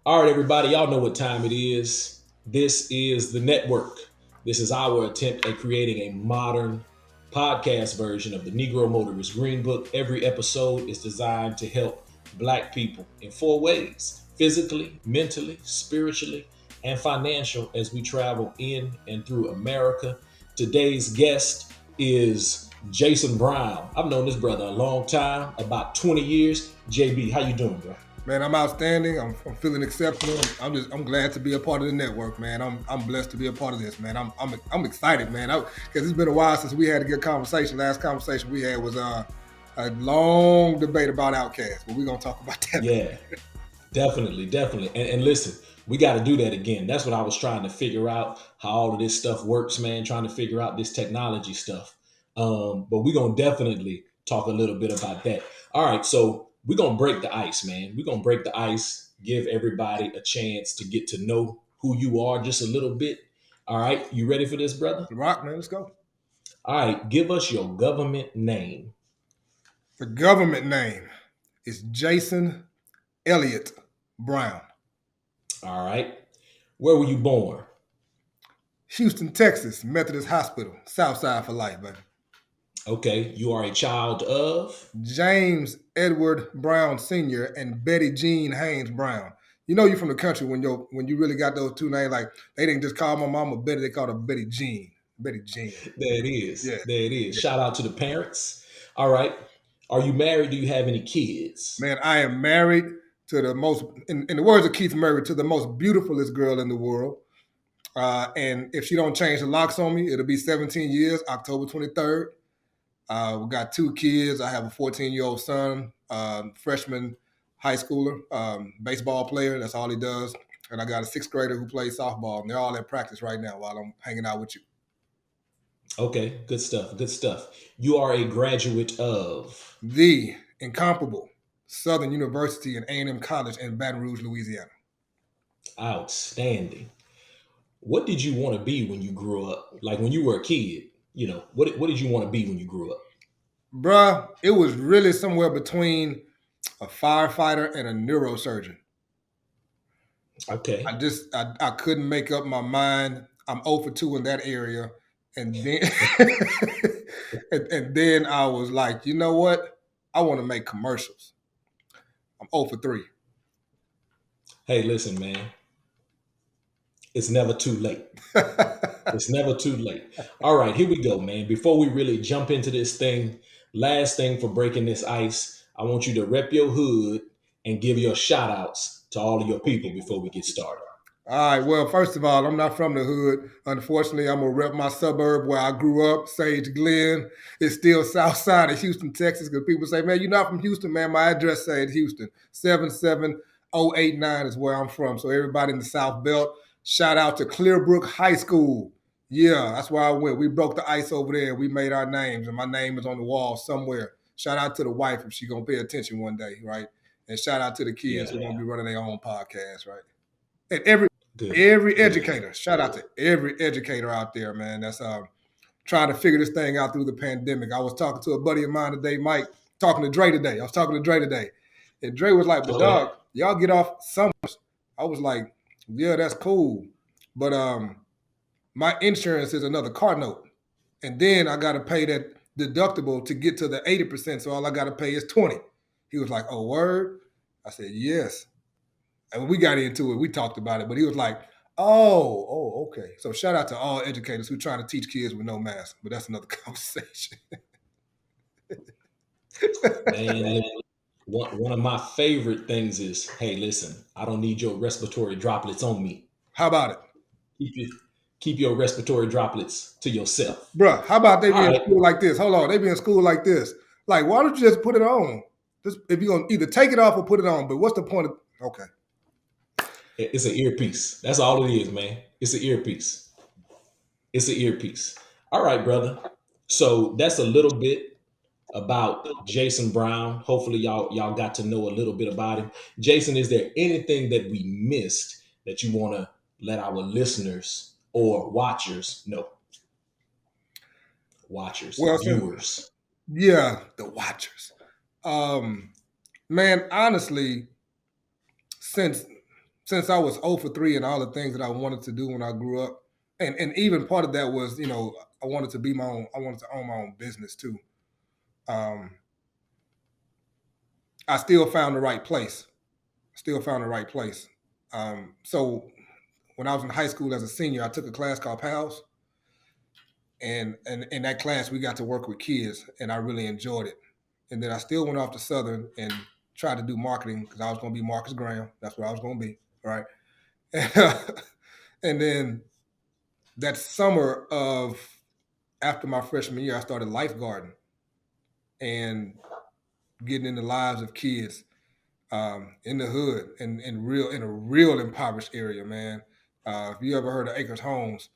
All right, everybody, y'all know what time it is. This is the network. This is our attempt at creating a modern podcast version of the Negro Motorist Green Book. Every episode is designed to help Black people in four ways: physically, mentally, spiritually, and financial as we travel in and through America. Today's guest is Jason Brown. I've known this brother a long time, about 20 years. JB, how you doing, bro? Man, I'm outstanding. I'm feeling exceptional. I'm glad to be a part of the network, man. I'm blessed to be a part of this, man. I'm excited, man. Because it's been a while since we had a good conversation. Last conversation we had was a long debate about Outkast, but we're gonna talk about that. Yeah, definitely, definitely. And listen, we got to do that again. That's what I was trying to figure out, how all of this stuff works, man. Trying to figure out this technology stuff. But we're gonna definitely talk a little bit about that. All right, so we're gonna break the ice, man. We're gonna break the ice, give everybody a chance to get to know who you are just a little bit. All right, you ready for this, brother? Rock, man, let's go. All right, give us your government name. The government name is Jason Elliott Brown. All right, where were you born? Houston, Texas, Methodist Hospital, Southside for life, baby. Okay, you are a child of. James Edward Brown Sr. and Betty Jean Haynes Brown. You know you from the country when you really got those two names. Like they didn't just call my mama Betty, they called her Betty Jean. Betty Jean. There it is. Yeah. There it is. Yeah. Shout out to the parents. All right. Are you married? Do you have any kids? Man, I am married to the most, in the words of Keith Murray, to the most beautifulest girl in the world. And if she don't change the locks on me, it'll be 17 years, October 23rd. We got two kids. I have a 14-year-old son, freshman high schooler, baseball player. That's all he does. And I got a sixth grader who plays softball. And they're all at practice right now while I'm hanging out with you. Okay, good stuff. Good stuff. You are a graduate of. The incomparable Southern University and A&M College in Baton Rouge, Louisiana. Outstanding. What did you want to be when you grew up? Like when you were a kid, what did you want to be when you grew up? Bruh, it was really somewhere between a firefighter and a neurosurgeon. Okay. I couldn't make up my mind. I'm 0 for 2 in that area. And then and then I was like, you know what? I want to make commercials. I'm 0 for 3. Hey, listen, man. It's never too late. It's never too late. All right, here we go, man. Before we really jump into this thing, last thing for breaking this ice, I want you to rep your hood and give your shout outs to all of your people before we get started. All right. Well, first of all, I'm not from the hood. Unfortunately, I'm going to rep my suburb where I grew up, Sage Glen. It's still south side of Houston, Texas, because people say, man, you're not from Houston, man. My address says Houston. 77089 is where I'm from. So everybody in the South Belt, shout out to Clearbrook High School. Yeah, that's where I went. We broke the ice over there. We made our names, and my name is on the wall somewhere. Shout out to the wife if she's going to pay attention one day, right? And shout out to the kids who are going to be running their own podcast, right? And every educator, shout out to every educator out there, man. That's trying to figure this thing out through the pandemic. I was talking to a buddy of mine today, Mike, talking to Dre today. And Dre was like, but dog, y'all get off summers. I was like, yeah, that's cool. But my insurance is another car note. And then I got to pay that deductible to get to the 80%. So all I got to pay is 20. He was like, oh, word? I said, yes. And when we got into it, we talked about it, but he was like, oh, okay. So shout out to all educators who are trying to teach kids with no mask, but that's another conversation. Man, one of my favorite things is, hey, listen, I don't need your respiratory droplets on me. How about it? Keep your respiratory droplets to yourself. Bruh, how about they be in school like this? Hold on, they be in school like this. Like, why don't you just put it on? If you're going to either take it off or put it on, but what's the point of, okay. It's an earpiece. That's all it is, man. It's an earpiece. It's an earpiece. All right, brother. So that's a little bit about Jason Brown. Hopefully y'all got to know a little bit about him. Jason, is there anything that we missed that you want to let our listeners or watchers know? Viewers. Yeah, the watchers. Man, honestly, since since I was 0 for 3 and all the things that I wanted to do when I grew up, and even part of that was, I wanted to I wanted to own my own business too. I still found the right place. Still found the right place. So when I was in high school as a senior, I took a class called PALS, and in that class we got to work with kids, and I really enjoyed it. And then I still went off to Southern and tried to do marketing because I was going to be Marcus Graham. That's what I was going to be, right? And then that summer of after my freshman year, I started lifeguarding and getting in the lives of kids in the hood and in a real impoverished area, man. If you ever heard of Acres Homes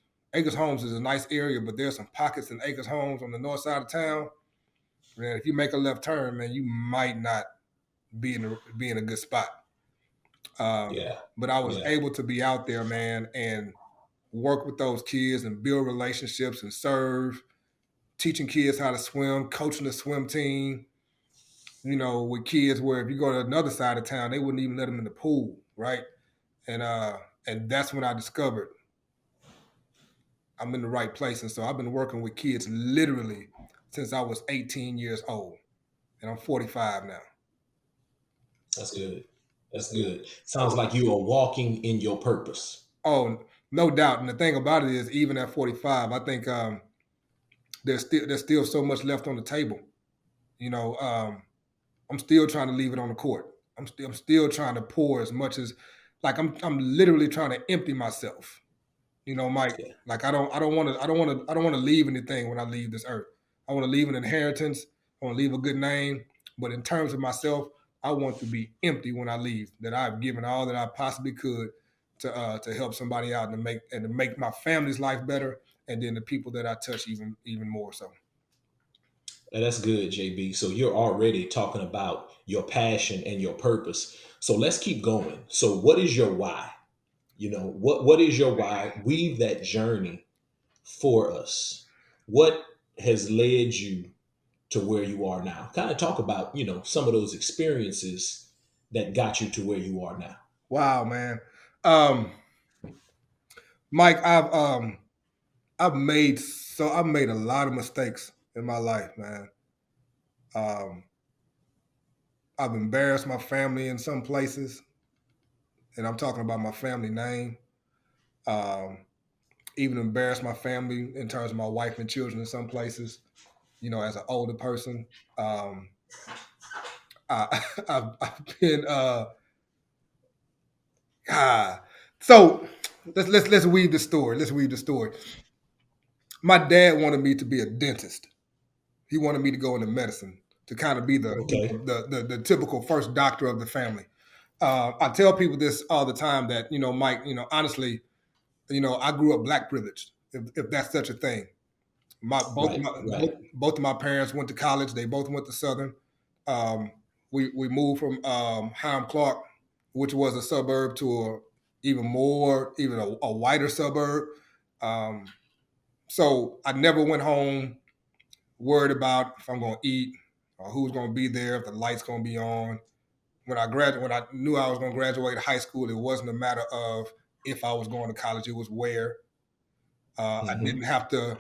is a nice area, but there's some pockets in Acres Homes on the north side of town. Man, if you make a left turn, man, you might not be in a good spot. But I was able to be out there, man, and work with those kids and build relationships and serve, teaching kids how to swim, coaching the swim team. With kids where if you go to another side of town, they wouldn't even let them in the pool, right? And that's when I discovered I'm in the right place. And so I've been working with kids literally since I was 18 years old, and I'm 45 now. That's good. That's good. Sounds like you are walking in your purpose. Oh, no doubt. And the thing about it is, even at 45, I think there's still so much left on the table. I'm still trying to leave it on the court. I'm still trying to pour as much as, like, I'm literally trying to empty myself. Mike. Yeah. Like I don't want to leave anything when I leave this earth. I want to leave an inheritance. I want to leave a good name. But in terms of myself, I want to be empty when I leave. That I've given all that I possibly could to help somebody out and to make my family's life better, and then the people that I touch even more so. That's good, JB. So you're already talking about your passion and your purpose. So let's keep going. So what is your why? What is your why? Weave that journey for us. What has led you to where you are now? Kind of talk about, some of those experiences that got you to where you are now. Wow, man. Mike, I've made a lot of mistakes in my life, man. I've embarrassed my family in some places, and I'm talking about my family name. Even embarrassed my family in terms of my wife and children in some places, as an older person. I've been so let's weave the story. Let's weave the story. My dad wanted me to be a dentist. He wanted me to go into medicine to kind of be the typical first doctor of the family. I tell people this all the time that, Mike, honestly, I grew up black privileged, if that's such a thing. Both of my parents went to college. They both went to Southern. We moved from Hiram Clark, which was a suburb, to even a whiter suburb. So I never went home worried about if I'm going to eat or who's going to be there, if the light's going to be on. When I knew I was going to graduate high school, it wasn't a matter of if I was going to college, it was where. I didn't have to.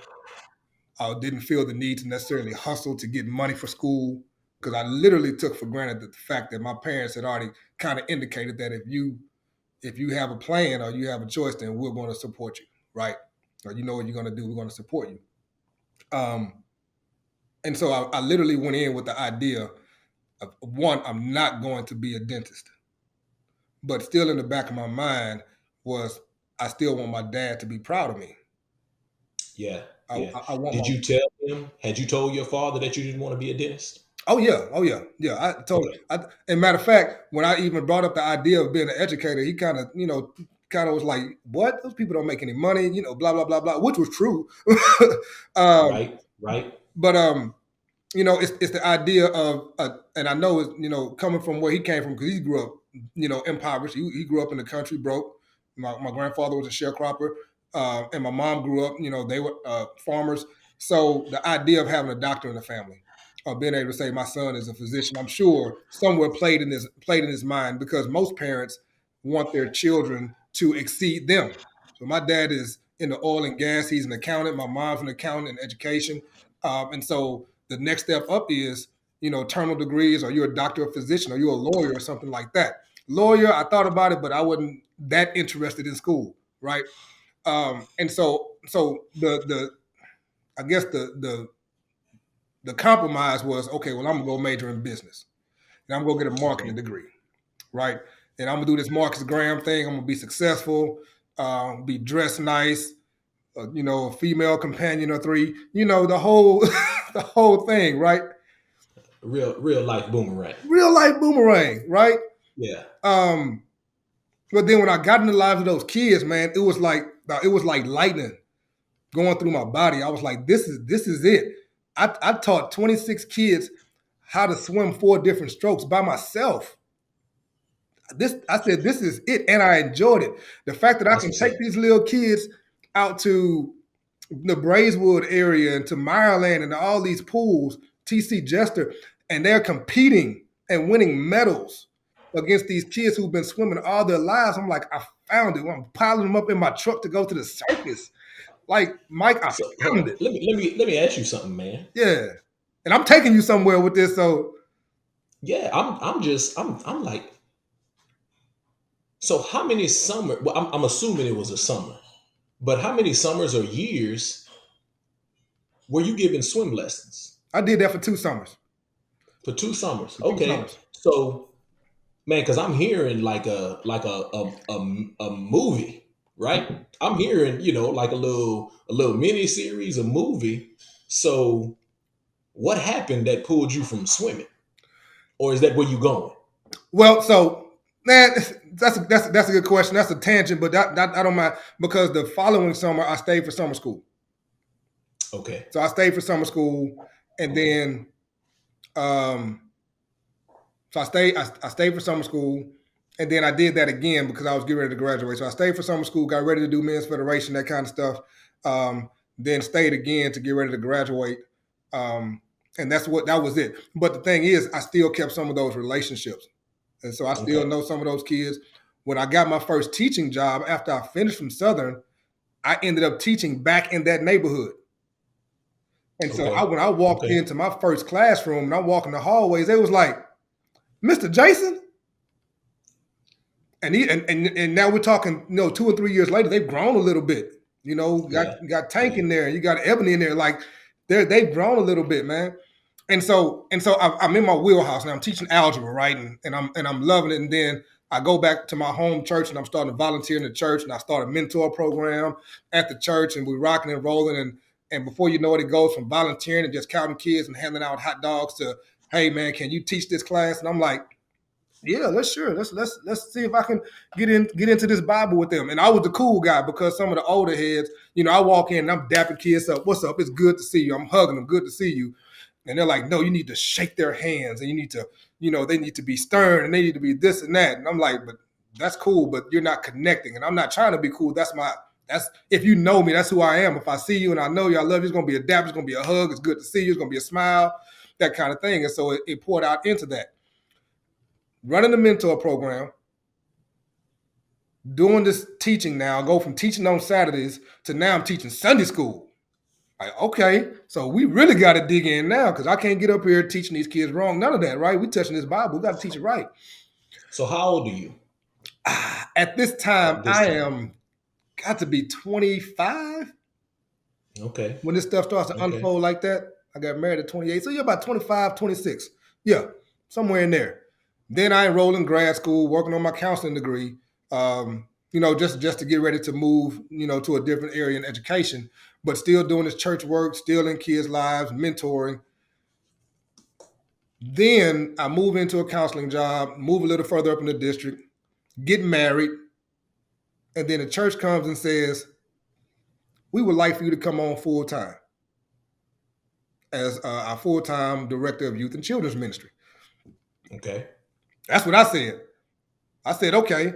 I didn't feel the need to necessarily hustle to get money for school, because I literally took for granted the fact that my parents had already kind of indicated that if you have a plan or you have a choice, then we're going to support you, right? Or you know what you're going to do, we're going to support you. And so I literally went in with the idea of, one, I'm not going to be a dentist. But still in the back of my mind was, I still want my dad to be proud of me. Yeah. Did you tell him, had you told your father that you didn't want to be a dentist? Oh yeah. I told him. And matter of fact, when I even brought up the idea of being an educator, he kind of was like, "What? Those people don't make any money," blah blah blah blah, which was true. Right. But it's the idea of, and I know it's coming from where he came from, because he grew up impoverished. He grew up in the country, broke. My grandfather was a sharecropper, and my mom grew up. They were farmers. So the idea of having a doctor in the family, or being able to say my son is a physician, I'm sure somewhere played in his mind, because most parents, want their children to exceed them. So my dad is in the oil and gas. He's an accountant. My mom's an accountant in education. And so the next step up is, terminal degrees, or you're a doctor of physician, or you're a lawyer or something like that. Lawyer, I thought about it, but I wasn't that interested in school, right? And so the I guess the compromise was, okay, well, I'm gonna go major in business, and I'm gonna get a marketing degree, right? And I'm gonna do this Marcus Graham thing. I'm gonna be successful, be dressed nice, a female companion or three, the whole the whole thing, right? Real life boomerang. Real life boomerang, right? Yeah. But then when I got in the lives of those kids, man, it was like lightning going through my body. I was like, this is it. I taught 26 kids how to swim 4 different strokes by myself. I said, this is it, and I enjoyed it. The fact that I can take these little kids out to the Braeswood area and to Mireland and to all these pools, TC Jester, and they're competing and winning medals against these kids who've been swimming all their lives. I'm like, I found it. I'm piling them up in my truck to go to the circus. Like, Mike, I found it. Let me ask you something, man. Yeah, and I'm taking you somewhere with this. So yeah, I'm like, so how many summer? Well, I'm assuming it was a summer, but how many summers or years were you giving swim lessons? I did that for 2 summers. For 2 summers, okay. So, man, because I'm hearing like a movie, right? I'm hearing like a little mini series, a movie. So, what happened that pulled you from swimming, or is that where you going? Well, so man, that's a good question. That's a tangent, but that I don't mind, because the following summer I stayed for summer school. Okay. So I stayed for summer school, and then so I stayed for summer school, and then I did that again because I was getting ready to graduate. So I stayed for summer school, got ready to do men's federation, that kind of stuff. Then stayed again to get ready to graduate. And that was it. But the thing is, I still kept some of those relationships. And so I still know some of those kids. When I got my first teaching job after I finished from Southern, I ended up teaching back in that neighborhood. And so when I walked into my first classroom and I'm walking the hallways, they was like, Mr. Jason? And now we're talking, 2 or 3 years later, they've grown a little bit. You got Tank in there, you got Ebony in there. Like they've grown a little bit, man. And so I'm in my wheelhouse now. I'm teaching algebra, right? And I'm loving it. And then I go back to my home church and I'm starting to volunteer in the church, and I start a mentor program at the church, and we're rocking and rolling. And before you know it, it goes from volunteering and just counting kids and handing out hot dogs to, hey man, can you teach this class? And I'm like, yeah, let's see if I can get into this Bible with them. And I was the cool guy because some of the older heads, I walk in and I'm dapping kids up. What's up? It's good to see you. I'm hugging them. Good to see you. And they're like, no, you need to shake their hands, and you need to, they need to be stern, and they need to be this and that. And I'm like, but that's cool, but you're not connecting. And I'm not trying to be cool. That's if you know me, that's who I am. If I see you and I know you, I love you, it's going to be a dap, it's going to be a hug, it's good to see you, it's going to be a smile, that kind of thing. And so it poured out into that. Running the mentor program, doing this teaching now, go from teaching on Saturdays to now I'm teaching Sunday school. Like, okay, so we really got to dig in now, because I can't get up here teaching these kids wrong. None of that, right? We touching this Bible. We got to teach it right. So how old are you? At this time, I am got to be 25. Okay. When this stuff starts to unfold like that, I got married at 28. So you're about 25, 26. Yeah, somewhere in there. Then I enrolled in grad school, working on my counseling degree, just to get ready to move, to a different area in education, but still doing this church work, still in kids' lives, mentoring. Then I move into a counseling job, move a little further up in the district, get married, and then the church comes and says, we would like for you to come on full-time as our full-time director of youth and children's ministry. Okay. That's what I said. I said, okay,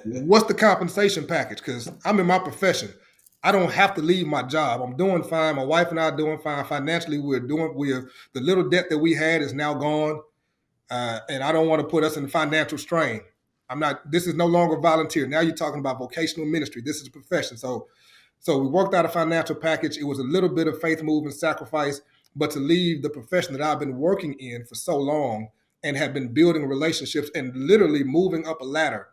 what's the compensation package? Because I'm in my profession. I don't have to leave my job. I'm doing fine. My wife and I are doing fine. Financially, the little debt that we had is now gone. And I don't want to put us in financial strain. This is no longer volunteer. Now you're talking about vocational ministry. This is a profession. So we worked out a financial package. It was a little bit of faith move and sacrifice, but to leave the profession that I've been working in for so long and have been building relationships and literally moving up a ladder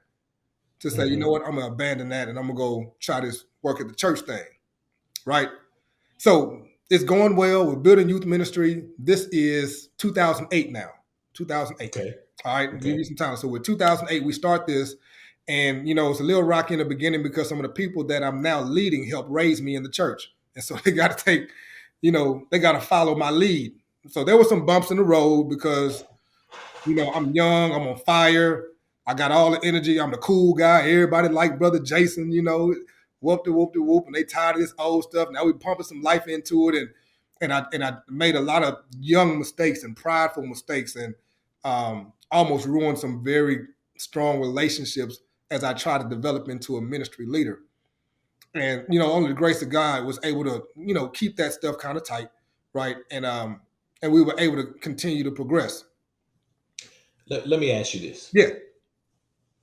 to say, you know what, I'm going to abandon that and I'm going to go try this work at the church thing, right? So it's going well. We're building youth ministry. This is 2008 now, 2008. Okay. All right, give you some time. So with 2008, we start this. And, it's a little rocky in the beginning because some of the people that I'm now leading helped raise me in the church. And so they got to take, they got to follow my lead. So there were some bumps in the road because, I'm young, I'm on fire. I got all the energy. I'm the cool guy. Everybody like Brother Jason, whoop de whoop de whoop. And they tired of this old stuff. Now we pumping some life into it. And I made a lot of young mistakes and prideful mistakes and almost ruined some very strong relationships as I tried to develop into a ministry leader. And, only the grace of God was able to, keep that stuff kind of tight, right? And we were able to continue to progress. Let me ask you this. Yeah.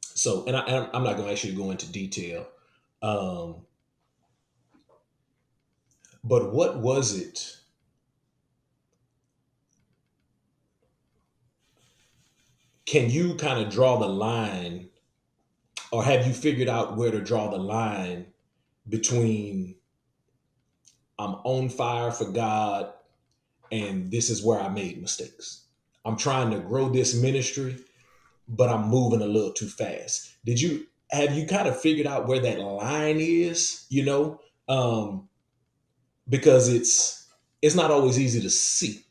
So, and I'm not going to ask you to go into detail, but what was it? Can you kind of draw the line, or have you figured out where to draw the line between I'm on fire for God and this is where I made mistakes? I'm trying to grow this ministry, but I'm moving a little too fast. Have you kind of figured out where that line is, because it's not always easy to see,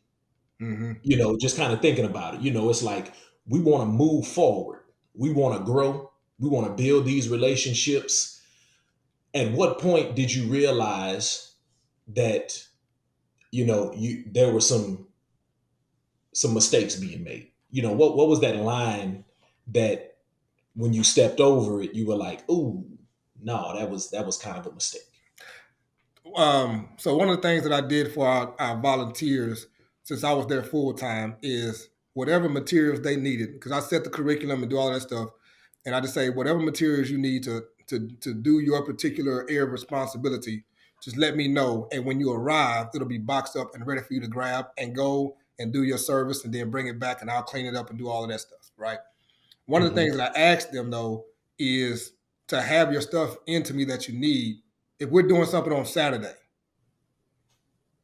just kind of thinking about it. It's like we want to move forward. We want to grow. We want to build these relationships. At what point did you realize that, there were some mistakes being made? What was that line that when you stepped over it, you were like, "Ooh, no, that was kind of a mistake"? So one of the things that I did for our volunteers, since I was there full time, is whatever materials they needed, because I set the curriculum and do all that stuff, and I just say whatever materials you need to do your particular area of responsibility, just let me know. And when you arrive, it'll be boxed up and ready for you to grab and go and do your service, and then bring it back, and I'll clean it up and do all of that stuff. Right. One of the things that I asked them though is to have your stuff into me that you need. If we're doing something on Saturday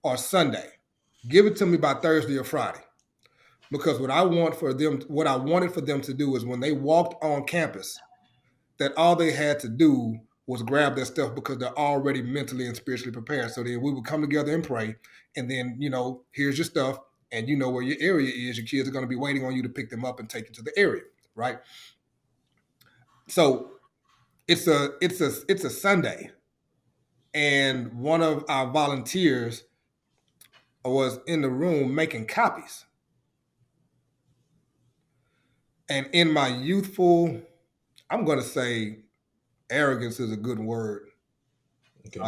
or Sunday, give it to me by Thursday or Friday. Because what I wanted for them to do is when they walked on campus, that all they had to do was grab their stuff because they're already mentally and spiritually prepared. So then we would come together and pray. And then, here's your stuff. And you know where your area is. Your kids are going to be waiting on you to pick them up and take you to the area. Right. So it's a Sunday. And one of our volunteers was in the room making copies. And in my youthful, I'm going to say arrogance is a good word. Okay.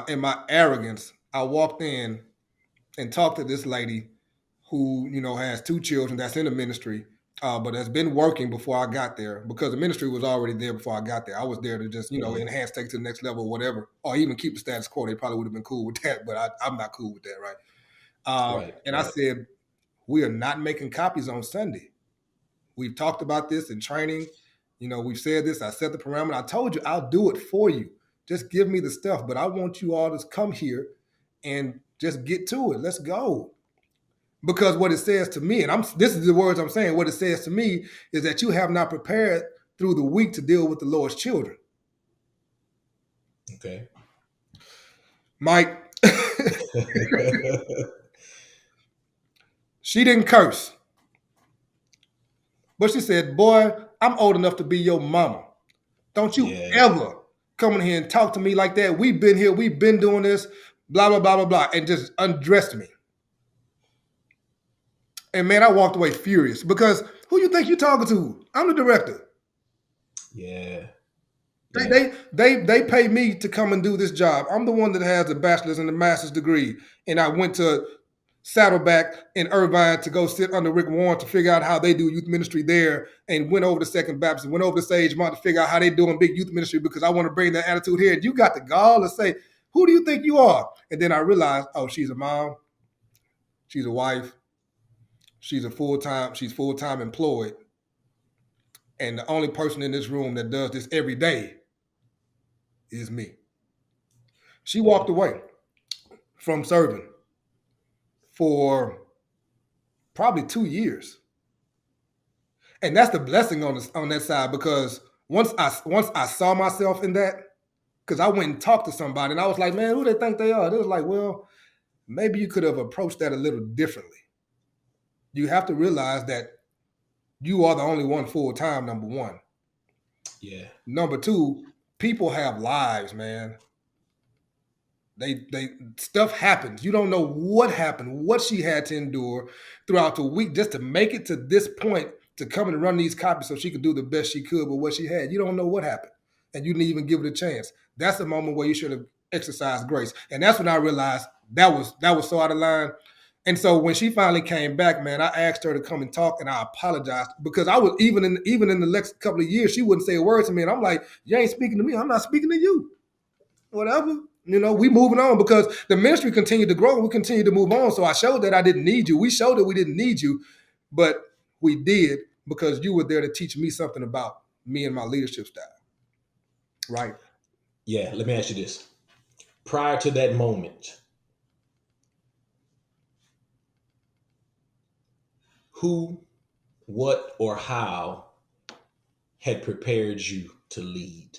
In my arrogance, I walked in and talked to this lady who, has 2 children that's in the ministry, but has been working before I got there because the ministry was already there before I got there. I was there to just, enhance, take it to the next level, whatever, or even keep the status quo. They probably would have been cool with that, but I'm not cool with that, right? I said, we are not making copies on Sunday. We've talked about this in training. We've said this. I set the parameter. I told you I'll do it for you. Just give me the stuff, but I want you all to come here and just get to it. Let's go. Because what it says to me, and this is the words I'm saying, what it says to me is that you have not prepared through the week to deal with the Lord's children. Okay. Mike, she didn't curse. But she said, boy, I'm old enough to be your mama. Don't you ever come in here and talk to me like that. We've been here. We've been doing this, blah, blah, blah, blah, blah, and just undressed me. And man, I walked away furious because who you think you're talking to? I'm the director. Yeah. They pay me to come and do this job. I'm the one that has the bachelor's and the master's degree. And I went to Saddleback in Irvine to go sit under Rick Warren to figure out how they do youth ministry there, and went over to Second Baptist, went over to Sagemont to figure out how they doing big youth ministry because I want to bring that attitude here. And you got the gall to say, who do you think you are? And then I realized, oh, she's a mom, she's a wife, she's full-time employed. And the only person in this room that does this every day is me. She walked away from serving for probably 2 years. And that's the blessing on that side, because once I saw myself in that, because I went and talked to somebody and I was like, man, who they think they are? They was like, well, maybe you could have approached that a little differently. You have to realize that you are the only one full-time, number one. Yeah. Number two, people have lives, man. They stuff happens. You don't know what happened, what she had to endure throughout the week just to make it to this point, to come and run these copies so she could do the best she could with what she had. You don't know what happened, and you didn't even give it a chance. That's the moment where you should have exercised grace. And that's when I realized that was so out of line. And so when she finally came back, man, I asked her to come and talk, and I apologized, because I was even in the next couple of years, she wouldn't say a word to me. And I'm like, you ain't speaking to me. I'm not speaking to you. Whatever. You know, we moving on because the ministry continued to grow and we continued to move on. So I showed that I didn't need you. We showed that we didn't need you, but we did because you were there to teach me something about me and my leadership style. Right? Yeah, let me ask you this. Prior to that moment, who, what, or how had prepared you to lead?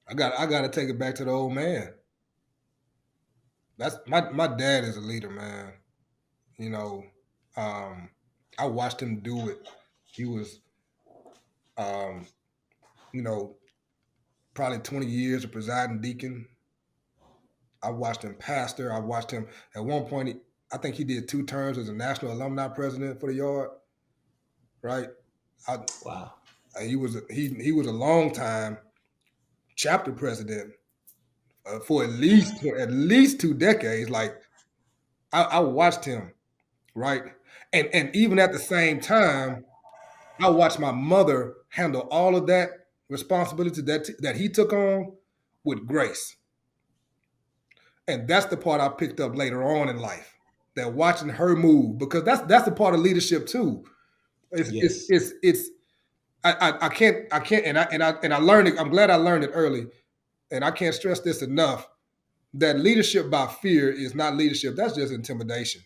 I got to take it back to the old man. That's my dad is a leader, man. You know, I watched him do it. He was, you know, probably 20 years of presiding deacon. I watched him pastor. I watched him at one point. I think he did 2 terms as a national alumni president for the Yard. Right? Wow. He was a long time chapter president for at least 2 decades. Like I watched him, right? And even at the same time, I watched my mother handle all of that responsibility that he took on with grace. And that's the part I picked up later on in life. That watching her move, because that's the part of leadership too. It's I can't and I learned it. I'm glad I learned it early. And I can't stress this enough, that leadership by fear is not leadership. That's just intimidation.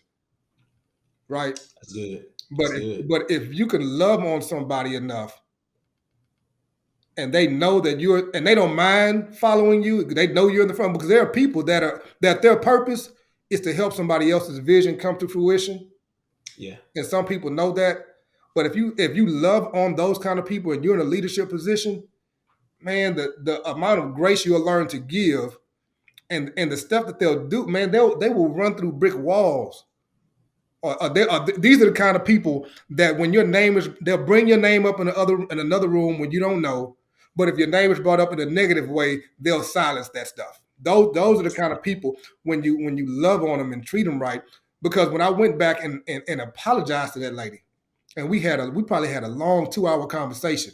Right? That's good. But if you can love on somebody enough and they know that and they don't mind following you, they know you're in the front, because there are people that their purpose is to help somebody else's vision come to fruition. Yeah. And some people know that. But if you love on those kind of people and you're in a leadership position, man, the amount of grace you'll learn to give and the stuff that they'll do, man, they will run through brick walls. These are the kind of people that when your name is, they'll bring your name up in another room when you don't know. But if your name is brought up in a negative way, they'll silence that stuff. Those are the kind of people when you love on them and treat them right. Because when I went back and apologized to that lady, and we probably had a long 2-hour conversation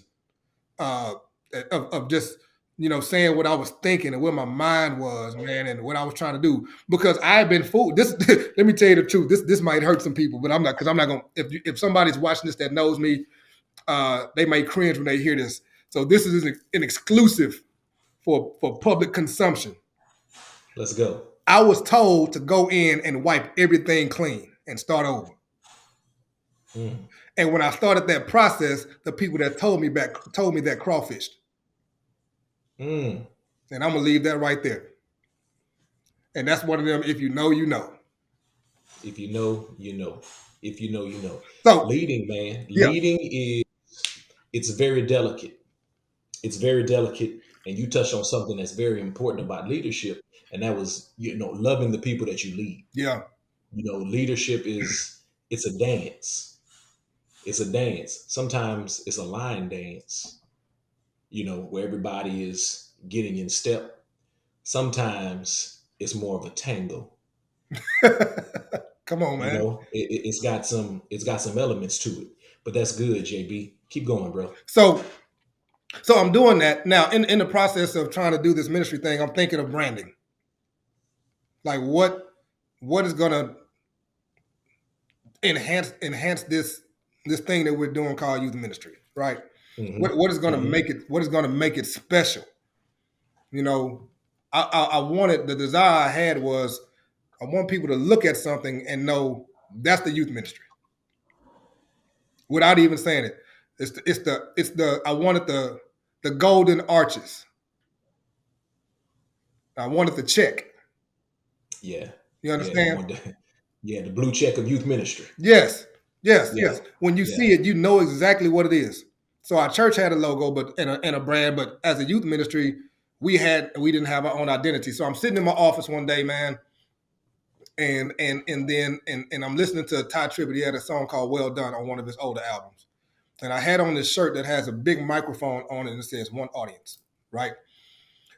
of just, you know, saying what I was thinking and where my mind was, man, and what I was trying to do, because I had been fooled. This, let me tell you the truth. This might hurt some people, but I'm not going to, if somebody's watching this that knows me, they may cringe when they hear this. So this is an exclusive for public consumption. Let's go. I was told to go in and wipe everything clean and start over. And when I started that process, the people that told me that crawfished. And I'm going to leave that right there. And that's one of them, if you know, you know. If you know, you know. If you know, you know. So leading, man. Yeah. Leading it's very delicate. It's very delicate. And you touched on something that's very important about leadership. And that was, you know, loving the people that you lead. Yeah. You know, leadership it's a dance. It's a dance. Sometimes it's a line dance, you know, where everybody is getting in step. Sometimes it's more of a tango. Come on, You man. know, it's got some elements to it. But that's good, JB. Keep going, bro. So I'm doing that now. In the process of trying to do this ministry thing, I'm thinking of branding. Like what is gonna enhance this thing that we're doing called youth ministry, right? Mm-hmm. What is gonna make it? What is gonna make it special? You know, I wanted, the desire I had was, I want people to look at something and know that's the youth ministry without even saying it. It's the I wanted the golden arches. I wanted the check. Yeah. You understand? Yeah, the blue check of youth ministry. Yes. Yeah. When you see it, you know exactly what it is. So our church had a logo, but and a brand, but as a youth ministry, we didn't have our own identity. So I'm sitting in my office one day, man, and I'm listening to Ty Tribbett. He had a song called "Well Done" on one of his older albums, and I had on this shirt that has a big microphone on it and it says "One Audience," right?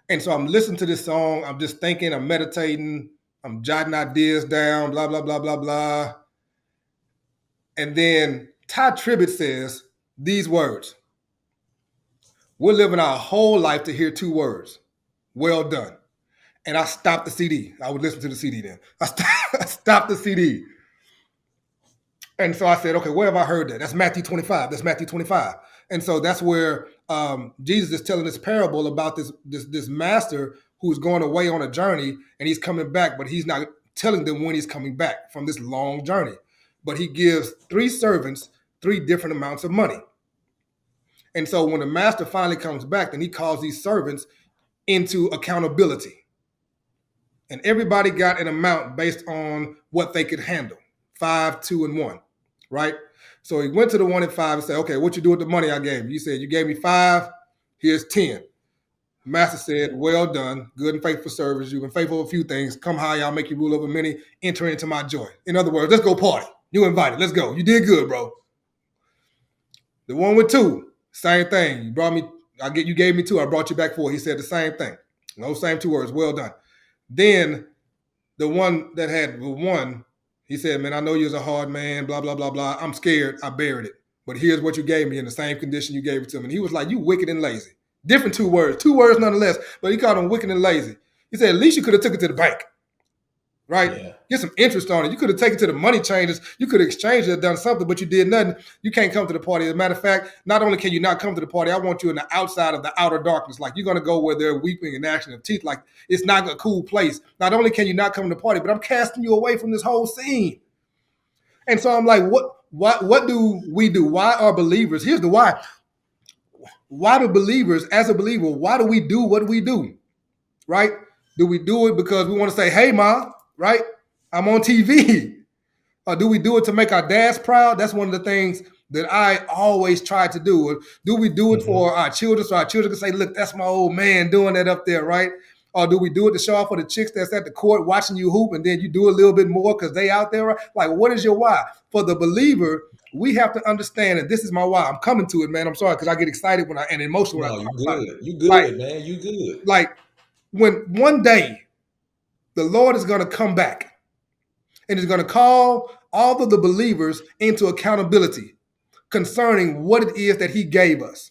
And so I'm listening to this song. I'm just thinking. I'm meditating. I'm jotting ideas down. Blah blah blah blah blah. And then Ty Tribbett says these words: "We're living our whole life to hear two words: well done." And I stopped the CD. I would listen to the CD then. I stopped the CD. And so I said, okay, where have I heard that? That's Matthew 25. That's Matthew 25. And so that's where Jesus is telling this parable about this master who's going away on a journey and he's coming back, but he's not telling them when he's coming back from this long journey. But he gives 3 servants 3 different amounts of money. And so when the master finally comes back, then he calls these servants into accountability. And everybody got an amount based on what they could handle: 5, 2, and 1, right? So he went to the 1 and 5 and said, okay, what you do with the money I gave you? You said, you gave me 5, here's 10. Master said, well done, good and faithful service. You've been faithful of a few things. Come high, I'll make you rule over many. Enter into my joy. In other words, let's go party. You invited, let's go. You did good, bro. The one with 2, same thing. You gave me 2, I brought you back 4. He said the same thing. Those same 2 words, well done. Then the one that had the 1, he said, man, I know you're a hard man, blah, blah, blah, blah. I'm scared. I buried it. But here's what you gave me in the same condition you gave it to me. And he was like, you wicked and lazy. Different 2 words nonetheless, but he called him wicked and lazy. He said, at least you could have took it to the bank, right? Yeah. Get some interest on it. You could have taken it to the money changers. You could have exchanged it, done something, but you did nothing. You can't come to the party. As a matter of fact, not only can you not come to the party, I want you in the outside of the outer darkness. Like, you're going to go where they're weeping and gnashing of teeth. Like, it's not a cool place. Not only can you not come to the party, but I'm casting you away from this whole scene. And so I'm like, what do we do? Why are believers? Here's the why. Why do believers, as a believer, why do we do what we do? Right? Do we do it because we want to say, hey, Ma, right? I'm on TV. Or do we do it to make our dads proud? That's one of the things that I always try to do. Do we do it for our children so our children can say, look, that's my old man doing that up there, right? Or do we do it to show off for the chicks that's at the court watching you hoop and then you do a little bit more because they out there, right? Like, what is your why? For the believer, we have to understand, and this is my why. I'm coming to it, man. I'm sorry, because I get excited and emotional when I talk about it. You good, man. You good. Like, when one day the Lord is going to come back and he's going to call all of the believers into accountability concerning what it is that he gave us.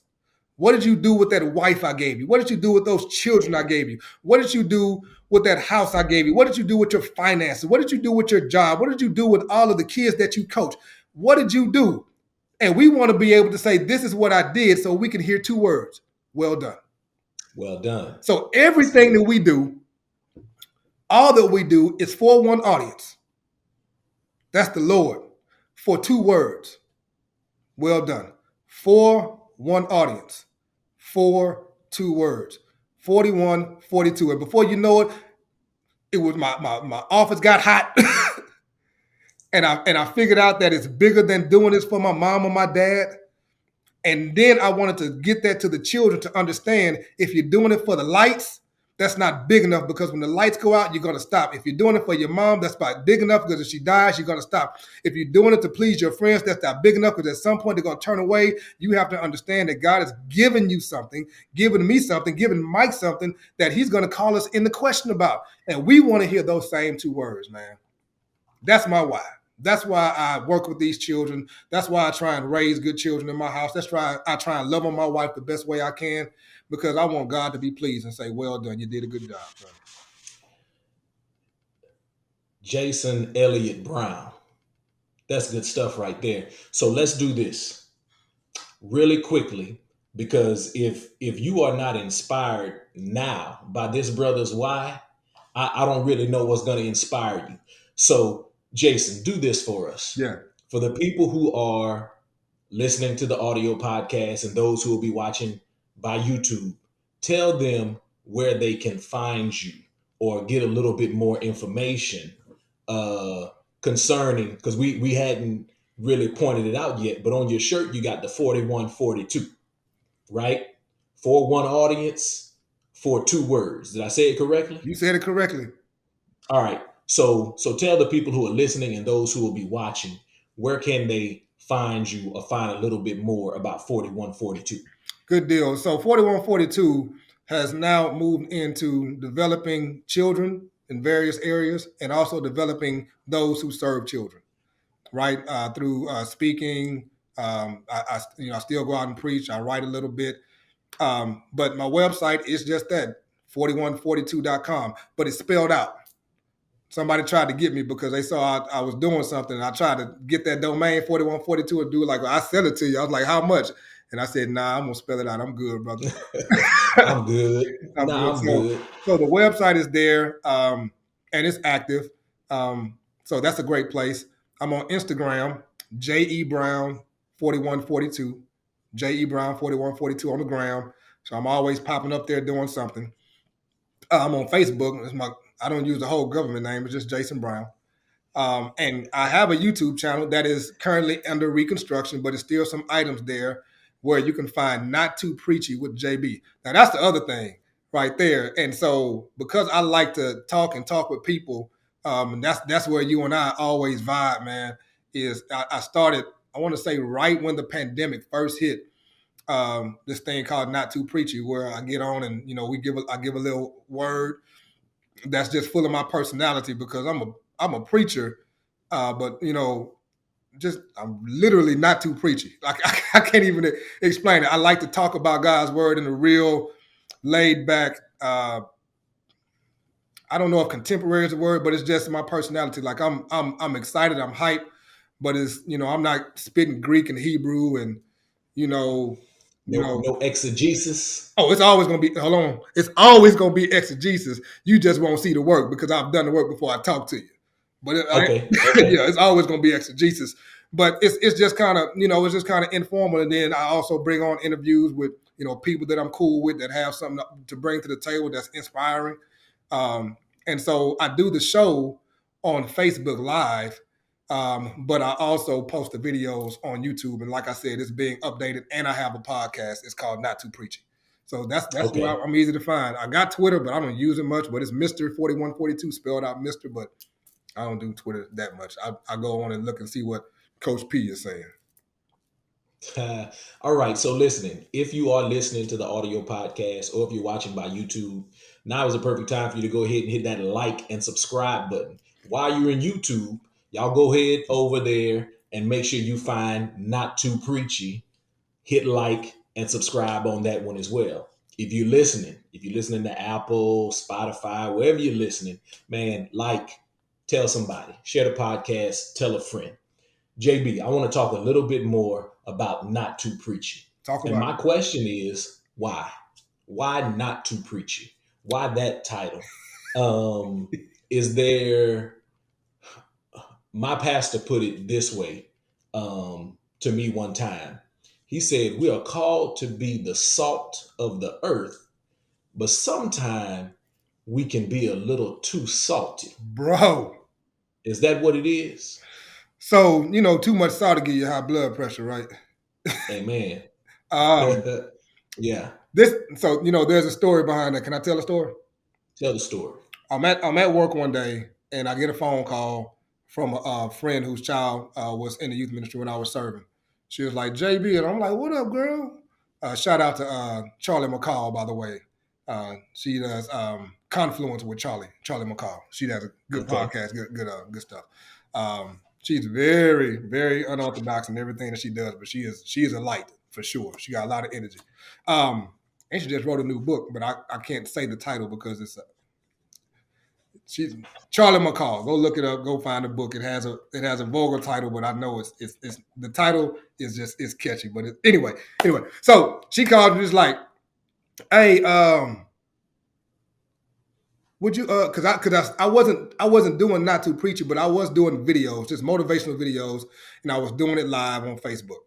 What did you do with that wife I gave you? What did you do with those children I gave you? What did you do with that house I gave you? What did you do with your finances? What did you do with your job? What did you do with all of the kids that you coach? What did you do? And we want to be able to say, this is what I did, so we can hear 2 words: well done. Well done. So everything that we do, all that we do is for one audience. That's the Lord. For 2 words: well done. For one audience. For 2 words. 41, 42. And before you know it, it was my office got hot. and I figured out that it's bigger than doing this for my mom or my dad. And then I wanted to get that to the children to understand, if you're doing it for the lights, that's not big enough, because when the lights go out, you're going to stop. If you're doing it for your mom, that's not big enough, because if she dies, you're going to stop. If you're doing it to please your friends, that's not big enough, because at some point they're going to turn away. You have to understand that God has given you something, given me something, given Mike something that he's going to call us into question about. And we want to hear those same two words, man. That's my why. That's why I work with these children. That's why I try and raise good children in my house. That's why I try and love on my wife the best way I can, because I want God to be pleased and say, well done, you did a good job, son. Jason Elliott Brown. That's good stuff right there. So let's do this really quickly, because if you are not inspired now by this brother's why, I don't really know what's going to inspire you. So Jason, do this for us. Yeah. For the people who are listening to the audio podcast and those who will be watching by YouTube, tell them where they can find you or get a little bit more information concerning, because we hadn't really pointed it out yet, but on your shirt you got the 4142, right? 4-1 audience, 4-2 words. Did I say it correctly? You said it correctly. All right. So tell the people who are listening and those who will be watching, where can they find you or find a little bit more about 4142? Good deal. So 4142 has now moved into developing children in various areas and also developing those who serve children, right? Through speaking. I still go out and preach. I write a little bit. But my website is just that, 4142.com, but it's spelled out. Somebody tried to get me because they saw I was doing something. I tried to get that domain 4142 and do like, well, I sell it to you. I was like, how much? And I said, nah, I'm going to spell it out. I'm good, brother. I'm good. I'm good. So the website is there, and it's active. So that's a great place. I'm on Instagram, J.E. Brown 4142, J.E. Brown 4142 on the gram. So I'm always popping up there doing something. I'm on Facebook. I don't use the whole government name. It's just Jason Brown. And I have a YouTube channel that is currently under reconstruction, but it's still some items there where you can find Not Too Preachy with JB. Now, that's the other thing right there. And so because I like to talk with people, and that's where you and I always vibe, man, is I started, I want to say right when the pandemic first hit, this thing called Not Too Preachy, where I get on and, I give a little word that's just full of my personality, because I'm a preacher, but I'm literally not too preachy. Like I can't even explain it. I like to talk about God's word in a real laid back. I don't know if contemporary is the word, but it's just my personality. Like I'm excited. I'm hyped, but it's I'm not spitting Greek and Hebrew and no exegesis. Oh, it's always gonna be. Hold on, it's always gonna be exegesis. You just won't see the work because I've done the work before I talk to you. But okay. Yeah, it's always gonna be exegesis. But it's just kind of it's just kind of informal. And then I also bring on interviews with people that I'm cool with that have something to bring to the table that's inspiring. And so I do the show on Facebook Live. But I also post the videos on YouTube, and like I said, it's being updated, and I have a podcast. It's called Not Too Preachy. So that's okay. where I'm easy to find. I got Twitter, but I don't use it much. But it's Mr. 4142 spelled out Mr. But I don't do Twitter that much. I go on and look and see what Coach P is saying. All right. So if you are listening to the audio podcast or if you're watching by YouTube, now is the perfect time for you to go ahead and hit that like and subscribe button. While you're in YouTube, y'all go ahead over there and make sure you find Not Too Preachy. Hit like and subscribe on that one as well. If you're listening to Apple, Spotify, wherever you're listening, man, tell somebody, share the podcast, tell a friend. JB, I want to talk a little bit more about Not Too Preachy. And my question is, why? Why Not Too Preachy? Why that title? Is there... My pastor put it this way to me one time. He said, we are called to be the salt of the earth, but sometimes we can be a little too salty. Bro. Is that what it is? So, too much salt to give you high blood pressure, right? Amen. Yeah. So, there's a story behind that. Can I tell a story? Tell the story. I'm at work one day, and I get a phone call from a friend whose child was in the youth ministry when I was serving. She was like, JB, and I'm like, what up, girl? Shout out to Charlie McCall, by the way. She does Confluence with Charlie McCall. She does a good podcast, good stuff. She's very, very unorthodox in everything that she does, but she is a light for sure. She got a lot of energy. And she just wrote a new book, but I can't say the title because she's Charlie McCall. Go look it up. Go find the book. It has a vulgar title, but I know it's the title is catchy. But anyway. So she called me just like, hey, would you because I wasn't doing Not Too Preachy, but I was doing videos, just motivational videos, and I was doing it live on Facebook.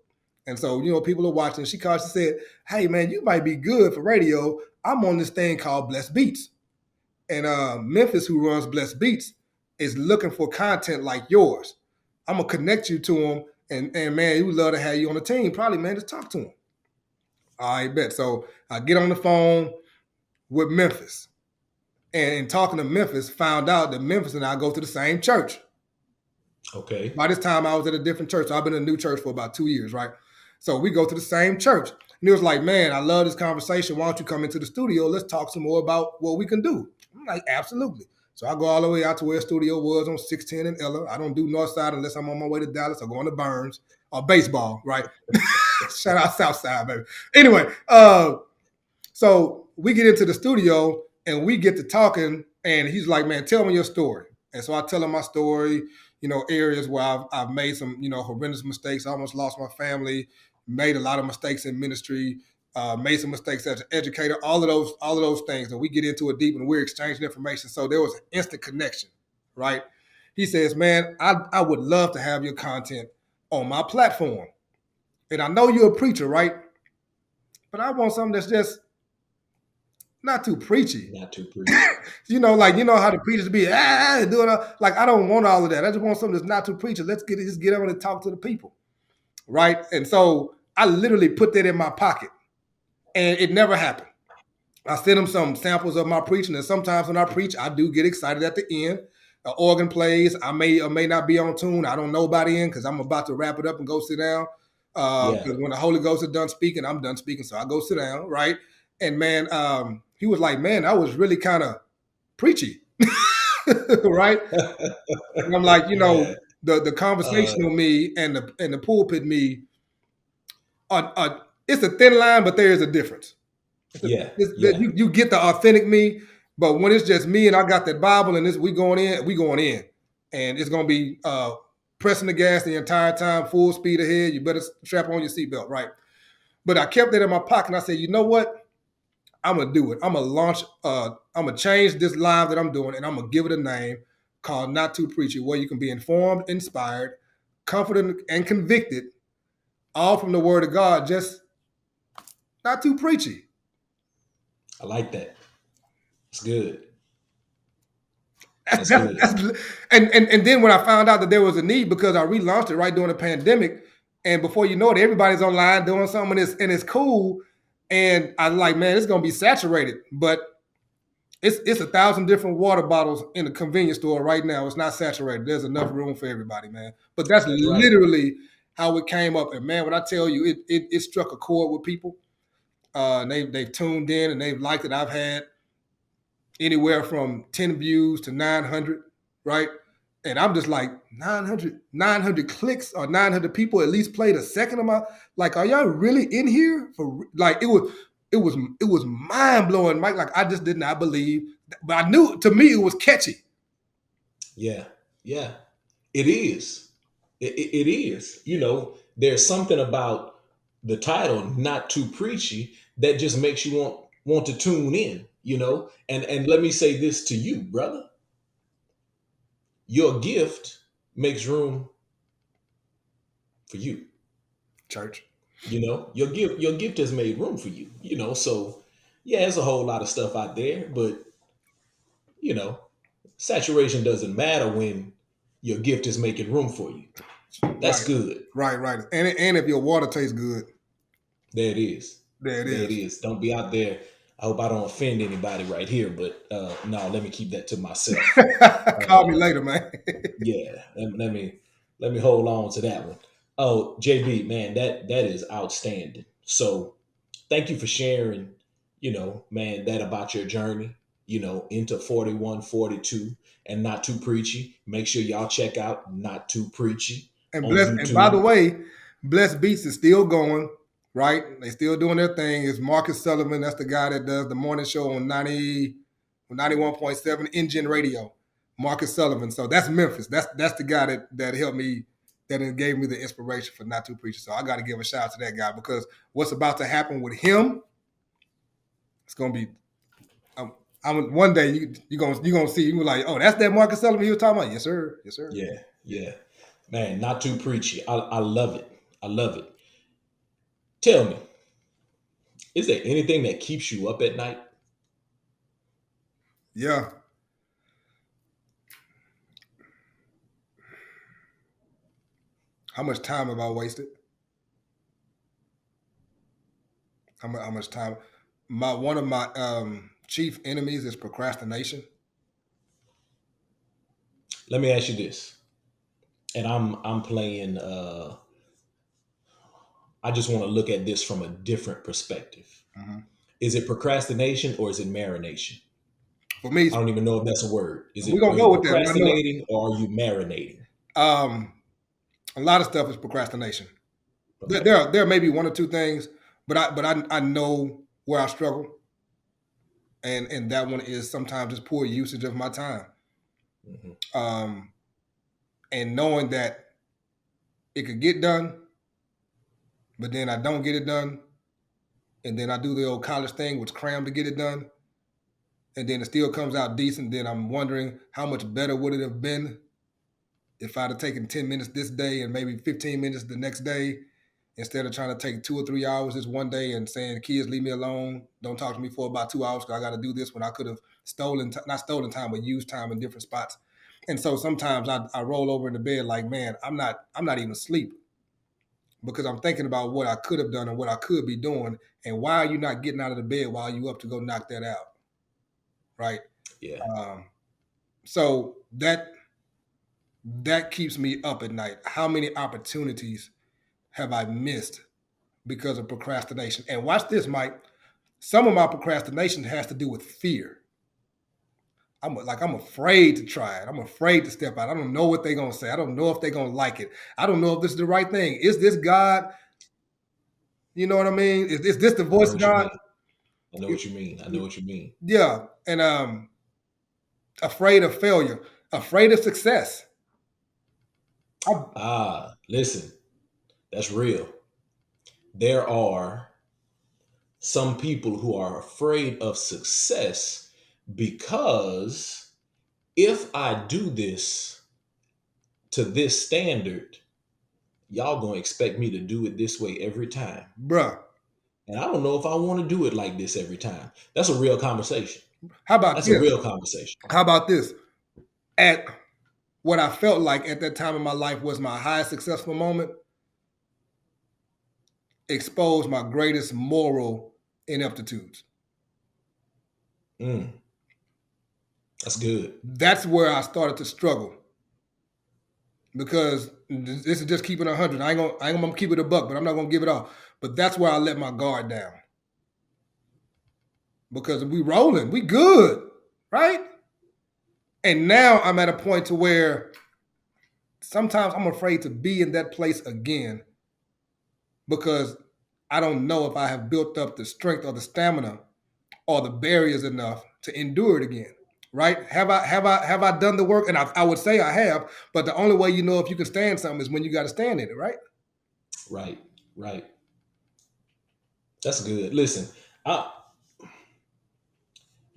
And so, people are watching. She called, she said, hey man, you might be good for radio. I'm on this thing called Blessed Beats. And Memphis, who runs Blessed Beats, is looking for content like yours. I'm gonna connect you to him, and man, he would love to have you on the team. Probably, man, just talk to him. I bet. So I get on the phone with Memphis, and talking to Memphis, found out that Memphis and I go to the same church. Okay. By this time, I was at a different church. So I've been in a new church for about 2 years, right? So we go to the same church. And he was like, man, I love this conversation. Why don't you come into the studio? Let's talk some more about what we can do. I'm like, absolutely. So I go all the way out to where the studio was on 610 and Ella. I don't do Northside unless I'm on my way to Dallas or going to Burns or baseball, right? Shout out Southside, baby. Anyway, so we get into the studio and we get to talking, and he's like, man, tell me your story. And so I tell him my story, areas where I've made some, horrendous mistakes. I almost lost my family, made a lot of mistakes in ministry, made some mistakes as an educator, all of those things. And we get into it deep and we're exchanging information. So there was an instant connection, right? He says, man, I would love to have your content on my platform. And I know you're a preacher, right? But I want something that's just not too preachy. Not too preachy. How the preachers be doing like I don't want all of that. I just want something that's not too preachy. Let's just get on and talk to the people, right? And so I literally put that in my pocket, and it never happened. I sent him some samples of my preaching, and sometimes when I preach, I do get excited at the end. The organ plays. I may or may not be on tune. I don't know by the end because I'm about to wrap it up and go sit down. Because when the Holy Ghost is done speaking, I'm done speaking, so I go sit down, right? And man, he was like, man, that was really kind of preachy, right? And I'm like, the conversational me and the pulpit me, it's a thin line, but there is a difference. You get the authentic me, but when it's just me and I got that Bible and we going in, and it's gonna be pressing the gas the entire time, full speed ahead. You better strap on your seatbelt, right? But I kept that in my pocket, and I said, you know what? I'm gonna do it. I'm gonna launch. I'm gonna change this live that I'm doing, and I'm gonna give it a name called Not Too Preachy, where you can be informed, inspired, comforted, and convicted, all from the Word of God. Just not too preachy. I like that. It's good. That's good. And then when I found out that there was a need, because I relaunched it right during the pandemic, and before you know it, everybody's online doing something, and it's cool. And I'm like, man, it's gonna be saturated, but it's 1,000 different water bottles in the convenience store right now. It's not saturated. There's enough room for everybody, man. But that's literally how it came up. And man, when I tell you, it struck a chord with people. They've tuned in and they've liked it. I've had anywhere from 10 views to 900, right? And I'm just like, 900 clicks or 900 people at least played a second of my, like, are y'all really in here? For like, it was mind blowing, Mike. Like, I just did not believe, but I knew, to me, it was catchy. Yeah. It is. It is. There's something about the title, Not Too Preachy, that just makes you want to tune in, And let me say this to you, brother. Your gift makes room for you. Church. Your gift has made room for you, so yeah, there's a whole lot of stuff out there, but saturation doesn't matter when your gift is making room for you. That's good. Right. And if your water tastes good. There it is. Don't be out there I hope I don't offend anybody right here, but no, let me keep that to myself. Call me later, man. Yeah, let me hold on to that one. Oh, JB, man, that is outstanding. So thank you for sharing, man, that about your journey, into 41, 42, and Not Too Preachy. Make sure y'all check out Not Too Preachy on And by the YouTube. way, Blessed Beats is still going, right? They still doing their thing. It's Marcus Sullivan. That's the guy that does the morning show on 91.7 Engine Radio. Marcus Sullivan. So that's Memphis. That's the guy that helped me, that gave me the inspiration for Not Too Preachy. So I got to give a shout out to that guy, because what's about to happen with him, it's gonna be. I'm one day you gonna see, you like, oh, that's that Marcus Sullivan you were talking about. Yes, sir. Yes, sir. Yeah. Man, Not Too Preachy. I love it. I love it. Tell me, is there anything that keeps you up at night? Yeah. How much time have I wasted? How much time? One of my chief enemies is procrastination. Let me ask you this. And I'm playing I just want to look at this from a different perspective. Mm-hmm. Is it procrastination or is it marination? For me, I don't even know if that's a word. we're gonna Are you go with that. I know procrastinating or are you marinating? a lot of stuff is procrastination. Okay. There may be one or two things, but I know where I struggle, and that one is sometimes just poor usage of my time. Mm-hmm. And knowing that it could get done, but then I don't get it done, and then I do the old college thing, which cram to get it done, and then it still comes out decent. Then I'm wondering how much better would it have been if I'd have taken 10 minutes this day and maybe 15 minutes the next day, instead of trying to take 2 or 3 hours this one day and saying, kids, leave me alone. Don't talk to me for about 2 hours because I got to do this, when I could have not stolen time, but used time in different spots. And so sometimes I roll over in the bed like, man, I'm not even asleep, because I'm thinking about what I could have done and what I could be doing. And why are you not getting out of the bed while you up to go knock that out? Right. Yeah. So that keeps me up at night. How many opportunities have I missed because of procrastination? And watch this, Mike. Some of my procrastination has to do with fear. I'm afraid to try it. I'm afraid to step out. I don't know what they're gonna say. I don't know if they're gonna like it. I don't know if this is the right thing. Is this God? You know what I mean? Is this the voice of God? I know what you mean. Yeah. And afraid of failure, afraid of success. Listen, that's real. There are some people who are afraid of success because if I do this to this standard, y'all gonna expect me to do it this way every time. Bruh. And I don't know if I want to do it like this every time. That's a real conversation. How about That's this? a real conversation. How about this? At what I felt like at that time in my life was my highest successful moment, exposed my greatest moral ineptitudes. That's good. That's where I started to struggle, because this is just keeping 100. I ain't gonna keep it a buck, but I'm not gonna give it all. But that's where I let my guard down, because we rolling, we good, right? And now I'm at a point to where sometimes I'm afraid to be in that place again, because I don't know if I have built up the strength or the stamina or the barriers enough to endure it again. Right? Have I done the work? And I would say I have, but the only way you know if you can stand something is when you got to stand in it, right? Right. That's good. Listen, the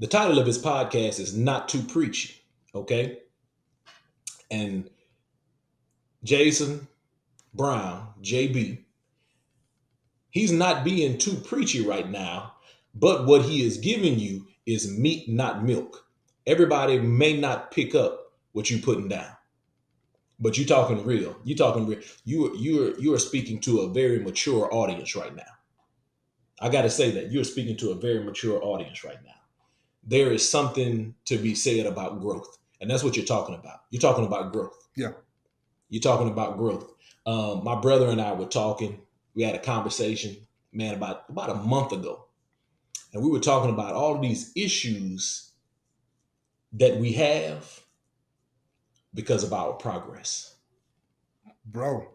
title of his podcast is Not Too Preachy, okay? And Jason Brown, JB, he's not being too preachy right now, but what he is giving you is meat, not milk. Everybody may not pick up what you're putting down, but you're talking real. You're talking real. You are speaking to a very mature audience right now. I got to say that you're speaking to a very mature audience right now. There is something to be said about growth. And that's what you're talking about. You're talking about growth. Yeah. You're talking about growth. My brother and I were talking. We had a conversation, man, about a month ago. And we were talking about all of these issues that we have because of our progress. Bro.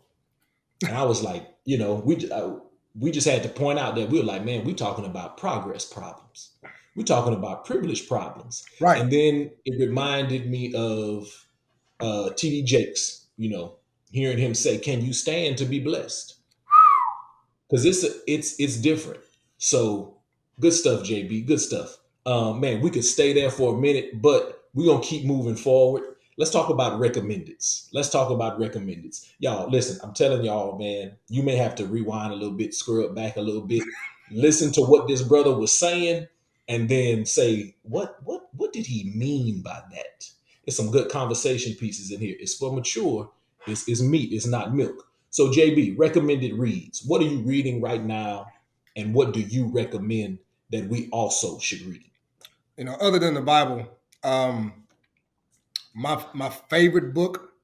And I was like, we just had to point out that we were like, man, we're talking about progress problems. We're talking about privilege problems. Right. And then it reminded me of TD Jakes, hearing him say, "Can you stand to be blessed?" Because it's different. So good stuff, JB. Good stuff. Man, we could stay there for a minute, but we're gonna keep moving forward. Let's talk about recommendeds. Y'all, listen, I'm telling y'all, man, you may have to rewind a little bit, screw it back a little bit, listen to what this brother was saying, and then say, what did he mean by that? There's some good conversation pieces in here. It's for mature, it's meat, it's not milk. So JB, recommended reads. What are you reading right now? And what do you recommend that we also should read? Other than the Bible, my favorite book,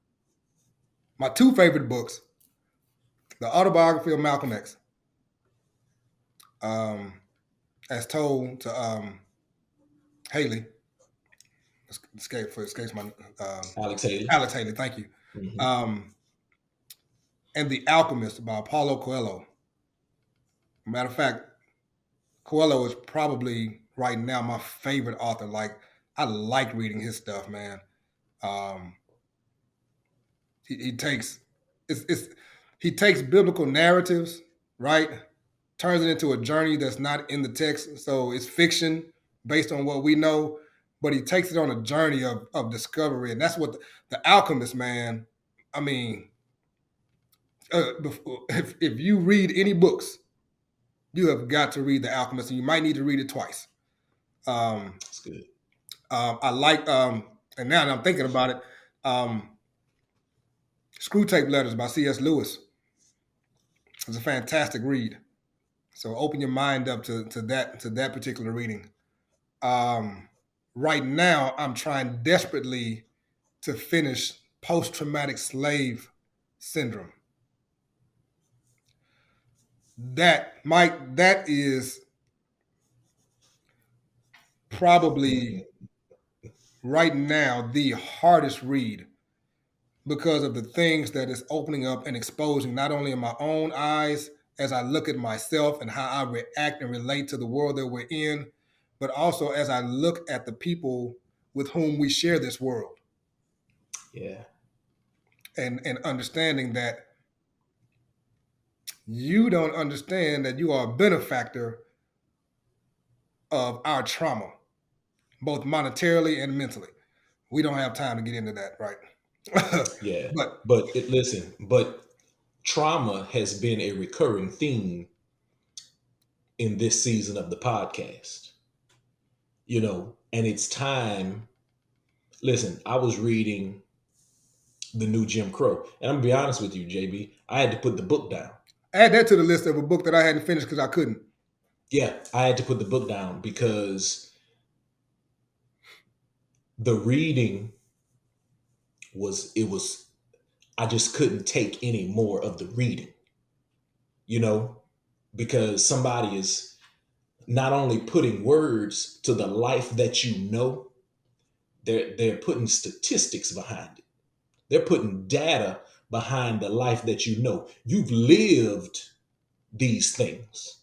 my two favorite books, the Autobiography of Malcolm X, as told to Haley, escapes my Alex Haley. Alex Haley, thank you. Mm-hmm. And The Alchemist by Paulo Coelho. Matter of fact, Coelho is probably right now my favorite author. Like, I like reading his stuff, man. He takes he takes biblical narratives, right? Turns it into a journey that's not in the text. So it's fiction based on what we know, but he takes it on a journey of discovery. And that's what the Alchemist, man. I mean, if you read any books, you have got to read The Alchemist, and you might need to read it twice. That's good. I like, and now that I'm thinking about it, Screw Tape Letters by C.S. Lewis. It's a fantastic read. So open your mind up to that particular reading. Right now, I'm trying desperately to finish Post-Traumatic Slave Syndrome. That, Mike, that is probably right now the hardest read because of the things that it's opening up and exposing, not only in my own eyes as I look at myself and how I react and relate to the world that we're in, but also as I look at the people with whom we share this world. Yeah. And understanding that you don't understand that you are a benefactor of our trauma, both monetarily and mentally. We don't have time to get into that, right? Yeah. But trauma has been a recurring theme in this season of the podcast. And it's time. Listen, I was reading the new Jim Crow, and I'm gonna be honest with you, JB. I had to put the book down. Add that to the list of a book that I hadn't finished because I couldn't. Yeah, I had to put the book down because the reading was I just couldn't take any more of the reading. Because somebody is not only putting words to the life that they're putting statistics behind it. They're putting data behind the life that you've lived these things.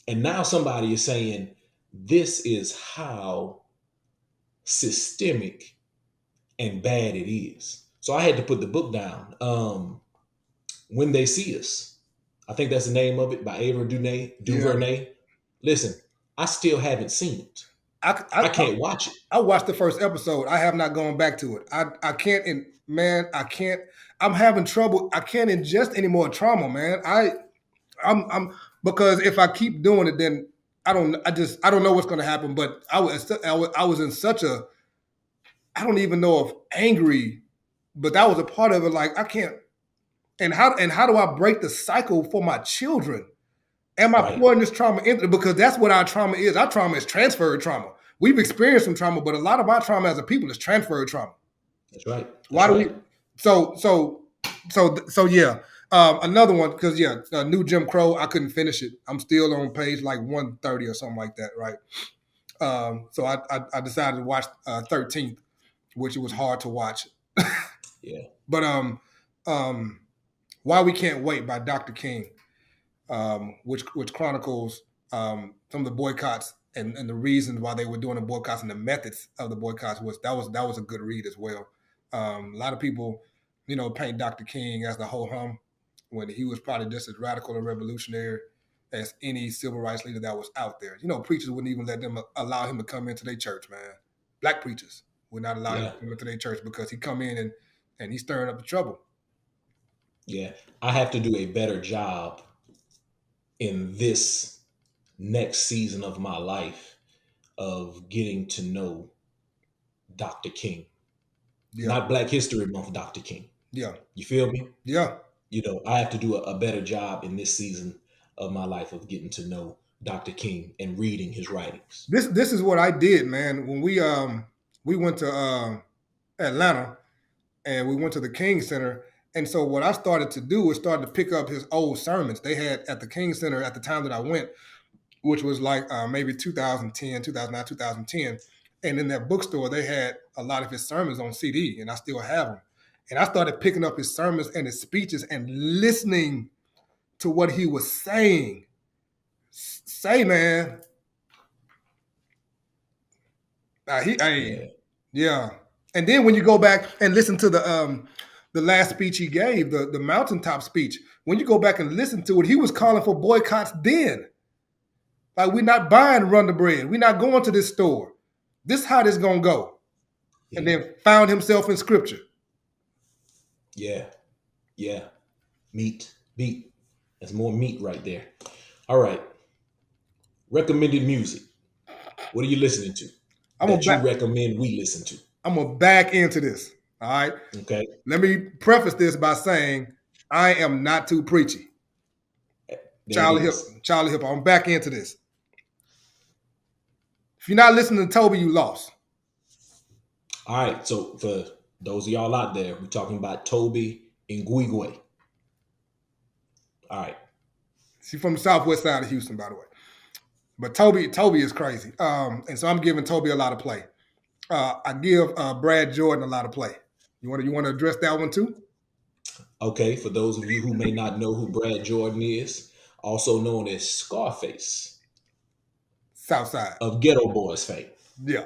And now somebody is saying this is how systemic and bad it is. So I had to put the book down. When They See Us, I think that's the name of it, by Ava DuVernay. Yeah. Listen, I still haven't seen it. I can't watch it. I watched the first episode. I have not gone back to it. I can't, I can't. I'm having trouble. I can't ingest any more trauma, man. I'm because if I keep doing it, then I don't know what's going to happen. But I was in such a, I don't even know if angry, but that was a part of it. Like, I can't. And how do I break the cycle for my children? Am I pouring this trauma into? Because that's what our trauma is. Our trauma is transferred trauma. We've experienced some trauma, but a lot of our trauma as a people is transferred trauma. That's right. Why do we? So yeah. Another one, because New Jim Crow. I couldn't finish it. I'm still on page like 130 or something like that, right? So I decided to watch 13th, which it was hard to watch. Yeah. But Why We Can't Wait by Dr. King, which chronicles some of the boycotts and the reasons why they were doing the boycotts and the methods of the boycotts that was a good read as well. A lot of people, paint Dr. King as the ho hum when he was probably just as radical and revolutionary as any civil rights leader that was out there. Preachers wouldn't even allow him to come into their church, man. Black preachers would not allow him to come into their church because he come in and he's stirring up the trouble. Yeah, I have to do a better job in this next season of my life of getting to know Dr. King. Yeah. Not Black History Month, Dr. King. Yeah. You feel me? Yeah. I have to do a better job in this season of my life of getting to know Dr. King and reading his writings. This is what I did, man. When we went to Atlanta and we went to the King Center. And so what I started to do was start to pick up his old sermons they had at the King Center at the time that I went, which was like maybe 2010, 2009, 2010. And in that bookstore, they had a lot of his sermons on CD, and I still have them. And I started picking up his sermons and his speeches and listening to what he was saying. Say, man. Yeah. And then when you go back and listen to the last speech he gave, the mountaintop speech, when you go back and listen to it, he was calling for boycotts then. Like, we're not buying Run the Bread. We're not going to this store. This is how this going to go. Yeah. And then found himself in scripture. Yeah. Yeah. Meat. There's more meat right there. All right. Recommended music. What are you listening to? You recommend we listen to? I'm going to back into this. All right. Okay. Let me preface this by saying I am not too preachy. Charlie Hip. I'm back into this. If you're not listening to Tobe, you lost. All right. So for those of y'all out there, we're talking about Tobe Ngwigwe. All right. She's from the southwest side of Houston, by the way. But Tobe is crazy. And so I'm giving Tobe a lot of play. I give Brad Jordan a lot of play. You want to address that one too? Okay. For those of you who may not know who Brad Jordan is, also known as Scarface. Southside. Of Geto Boys fame. Yeah.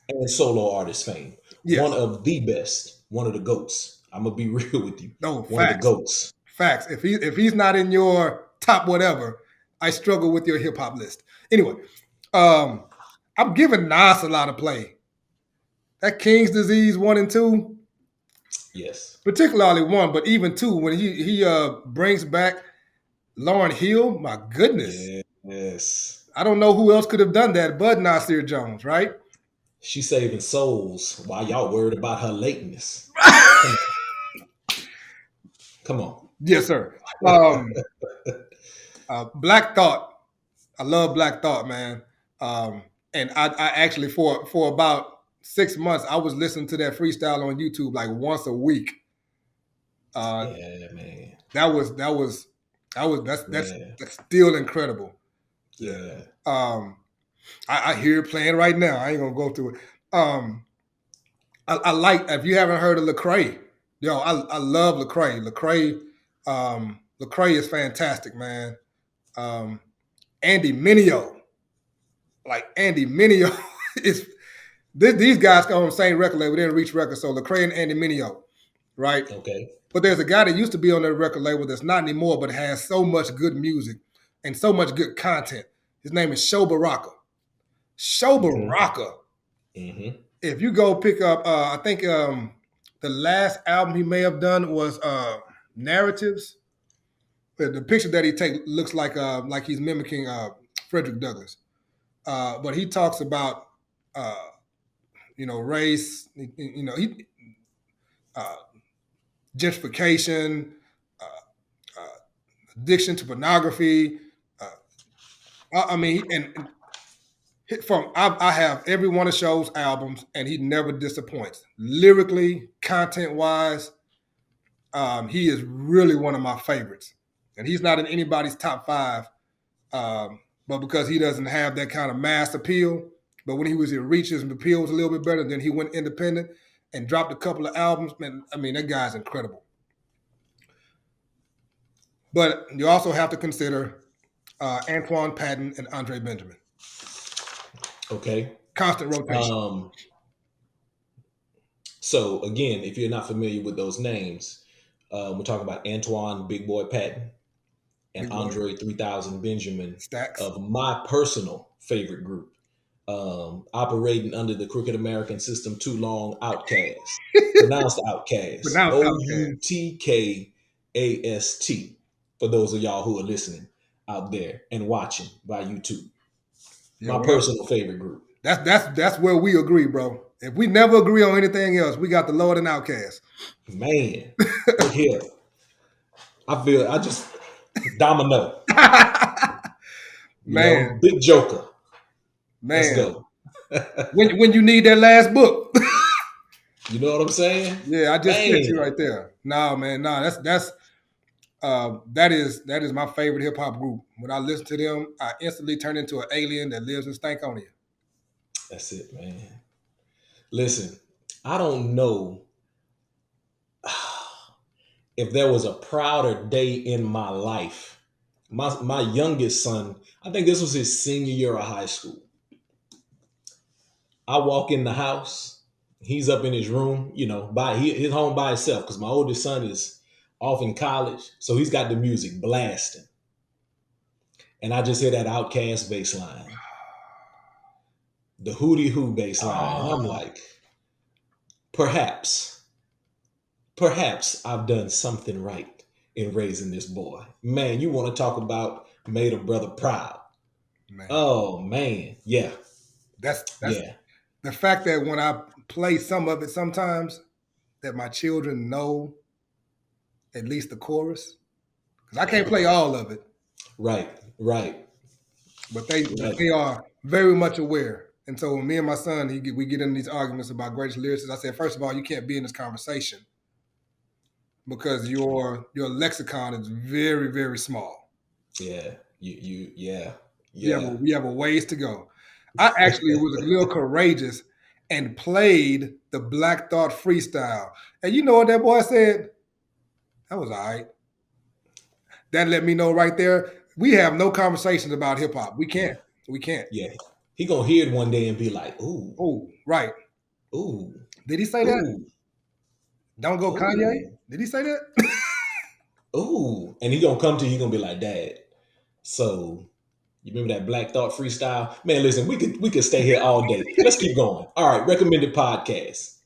And solo artist fame. Yeah. One of the best. One of the GOATs. I'm going to be real with you. No, one facts. Of the GOATs. Facts. If he's not in your top whatever, I struggle with your hip-hop list. Anyway, I'm giving Nas a lot of play. That King's Disease 1 and 2. Yes. Particularly 1, but even 2, when he brings back Lauryn Hill, my goodness. Yes. I don't know who else could have done that but Nasir Jones, right? She's saving souls while y'all worried about her lateness. Come on. Yes, sir. Black Thought. I love Black Thought, man. And I actually, for about 6 months, I was listening to that freestyle on YouTube like once a week. Yeah, man. That's still incredible. Yeah. I hear it playing right now. I ain't gonna go through it. I like, if you haven't heard of Lecrae, I love Lecrae. Lecrae is fantastic, man. Andy Mineo. Like Andy Mineo is these guys come on the same record label, they didn't reach records. So Lecrae and Andy Mineo, right? Okay. But there's a guy that used to be on that record label that's not anymore, but has so much good music and so much good content. His name is Sho Baraka. Sho Baraka. Mm-hmm. If you go pick up, I think the last album he may have done was Narratives. The picture that he takes looks like he's mimicking Frederick Douglass. But he talks about, race, gentrification, addiction to pornography, I mean, and I have every one of Sho's albums, and he never disappoints. Lyrically, content wise, he is really one of my favorites. And he's not in anybody's top 5, but because he doesn't have that kind of mass appeal. But when he was in Reach, his appeal was a little bit better. Then he went independent and dropped a couple of albums. Man, I mean, that guy's incredible. But you also have to consider Antwan, Patton, and Andre Benjamin. Okay. Constant rotation. So again, if you're not familiar with those names, we're talking about Antoine Big Boy Patton and Big Boy. Andre 3000 Benjamin Stacks. of my personal favorite group, operating under the crooked American system too long, Outkast. Pronounced Outkast. Pronounced Outkast. For those of y'all who are listening out there and watching by YouTube. Yeah, my personal favorite group. That's where we agree, bro. If we never agree on anything else, we got the Lord and Outkast. Man, look here. I just domino. Man, big joker. Man, let's go. when you need that last book. You know what I'm saying? Yeah, I just sent you right there. No, man, no, that is my favorite hip hop group. When I listen to them, I instantly turn into an alien that lives in Stankonia. That's it, man. Listen, I don't know if there was a prouder day in my life. My youngest son, I think this was his senior year of high school. I walk in the house, he's up in his room, he's home by himself because my oldest son is off in college, so he's got the music blasting. And I just hear that Outkast bass line, the Hootie Hoo bass line. And I'm like, perhaps I've done something right in raising this boy. Man, you want to talk about made a brother proud. Man. Oh, man. Yeah. That's the fact that when I play some of it sometimes, that my children know at least the chorus. Because I can't play all of it. Right. But they are very much aware. And so when me and my son, we get into these arguments about greatest lyricists, I said, first of all, you can't be in this conversation because your lexicon is very, very small. Yeah. We have a ways to go. I actually was a little courageous and played the Black Thought freestyle. And you know what that boy said? That was all right. That let me know right there. We have no conversations about hip hop. We can't. Yeah. He gonna hear it one day and be like, ooh. Ooh, right. Ooh. Did he say that? Don't go Kanye? Did he say that? Ooh. And he gonna come to you, he gonna be like, Dad, so you remember that Black Thought freestyle? Man, listen, we could stay here all day. Let's keep going. All right, recommended podcast.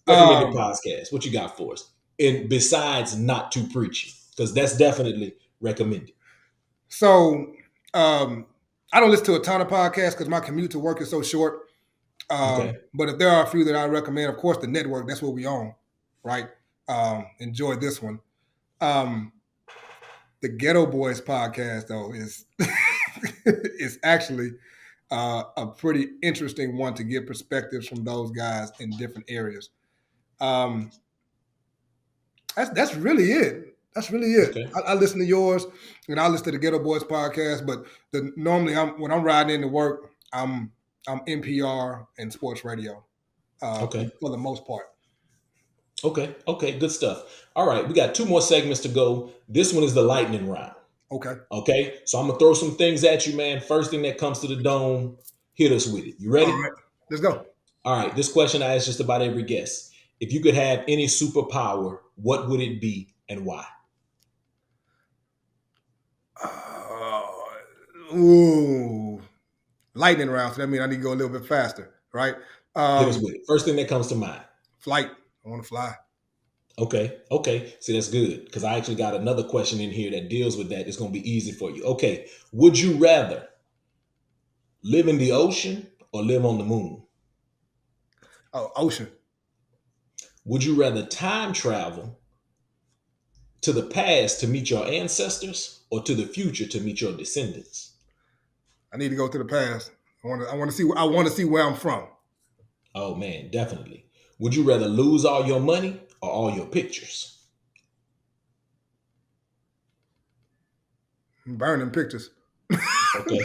What you got for us? And besides not Too Preachy, because that's definitely recommended. So I don't listen to a ton of podcasts because my commute to work is so short. But if there are a few that I recommend, of course, the network, that's what we own, right? Enjoy this one. The Geto Boys podcast, though, is is actually a pretty interesting one to get perspectives from those guys in different areas. That's really it. That's really it. Okay. I listen to yours, and I listen to the Geto Boys podcast. But normally, when I'm riding into work, I'm NPR and sports radio. For the most part. Okay, good stuff. All right, we got 2 more segments to go. This one is the lightning round. Okay. So I'm gonna throw some things at you, man. First thing that comes to the dome, hit us with it. You ready? All right, let's go. All right, this question I ask just about every guest. If you could have any superpower, what would it be and why? Lightning round. So that means I need to go a little bit faster, right? Hit us with it. First thing that comes to mind. Flight. I want to fly. Okay. See, that's good because I actually got another question in here that deals with that. It's going to be easy for you. Okay. Would you rather live in the ocean or live on the moon? Oh, ocean. Would you rather time travel to the past to meet your ancestors or to the future to meet your descendants? I need to go to the past. I want to see where I'm from. Oh man, definitely. Would you rather lose all your money or all your pictures? Burning pictures. Okay.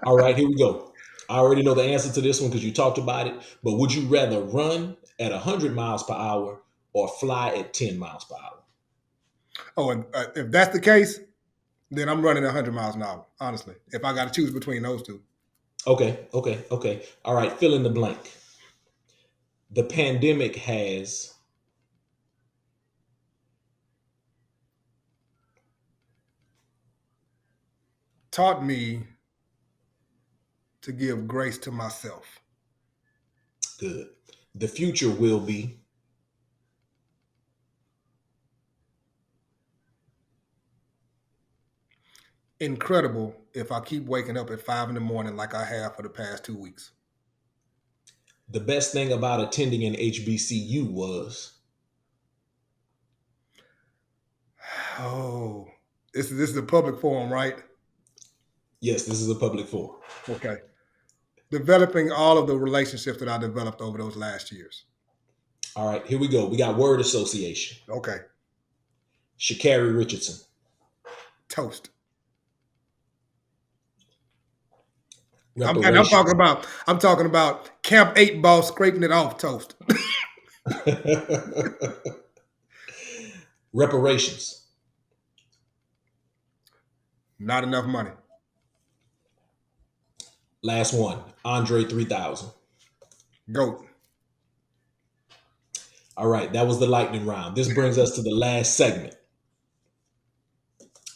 All right, here we go. I already know the answer to this one because you talked about it, but would you rather run at 100 miles per hour or fly at 10 miles per hour? Oh, and if that's the case, then I'm running 100 miles an hour, honestly, if I got to choose between those two. Okay. All right, fill in the blank. The pandemic has taught me to give grace to myself. good. The future will be incredible if I keep waking up at 5 a.m. like I have for the past 2 weeks. the best thing about attending an HBCU was Oh, this is a public forum, right? yes, this is a public forum. Okay. Developing all of the relationships that I developed over those last years. All right, here we go. We got word association. Okay. Sha'Carri Richardson. Toast. I'm Reparations. talking about Camp 8 ball scraping it off toast. Reparations. Not enough money. Last one. Andre 3000. GOAT. All right, that was the lightning round. This brings us to the last segment.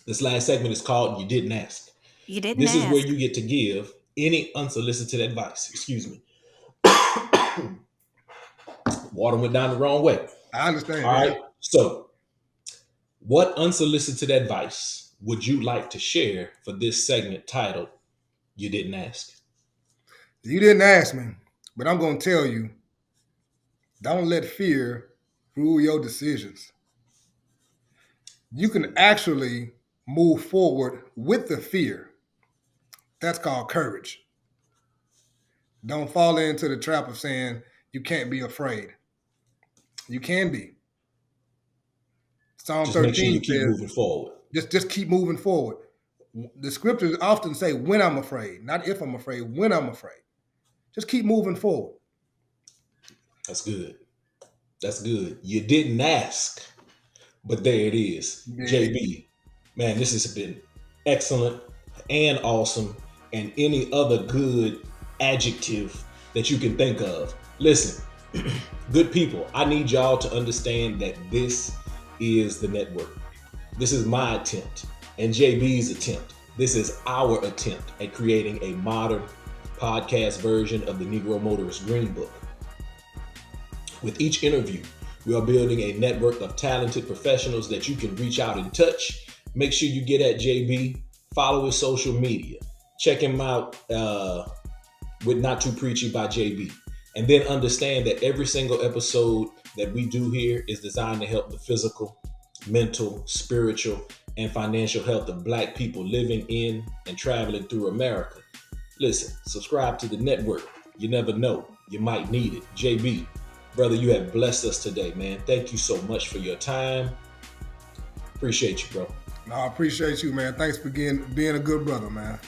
This last segment is called You Didn't Ask. You didn't This ask. is where you get to give any unsolicited advice. Excuse me. Water went down the wrong way. I understand. All right. So, what unsolicited advice would you like to share for this segment titled You Didn't Ask? You didn't ask me, but I'm going to tell you, don't let fear rule your decisions. You can actually move forward with the fear. That's called courage. Don't fall into the trap of saying you can't be afraid. You can be. Psalm Just make sure 13 you keep says, moving forward. just keep moving forward. The scriptures often say when I'm afraid, not if I'm afraid, when I'm afraid. Just keep moving forward. That's good. That's good. You didn't ask, but there it is. Yeah. JB, man, this has been excellent and awesome and any other good adjective that you can think of. Listen, good people, I need y'all to understand that this is the network. This is my attempt and JB's attempt. This is our attempt at creating a modern podcast version of the Negro Motorist Green Book. With each interview, we are building a network of talented professionals that you can reach out and touch. Make sure you get at JB, follow his social media, check him out with Not Too Preachy by JB. And then understand that every single episode that we do here is designed to help the physical, mental, spiritual, and financial health of Black people living in and traveling through America. Listen, subscribe to the network. You never know. You might need it. JB, brother, you have blessed us today, man. Thank you so much for your time. Appreciate you, bro. No, I appreciate you, man. Thanks for being a good brother, man.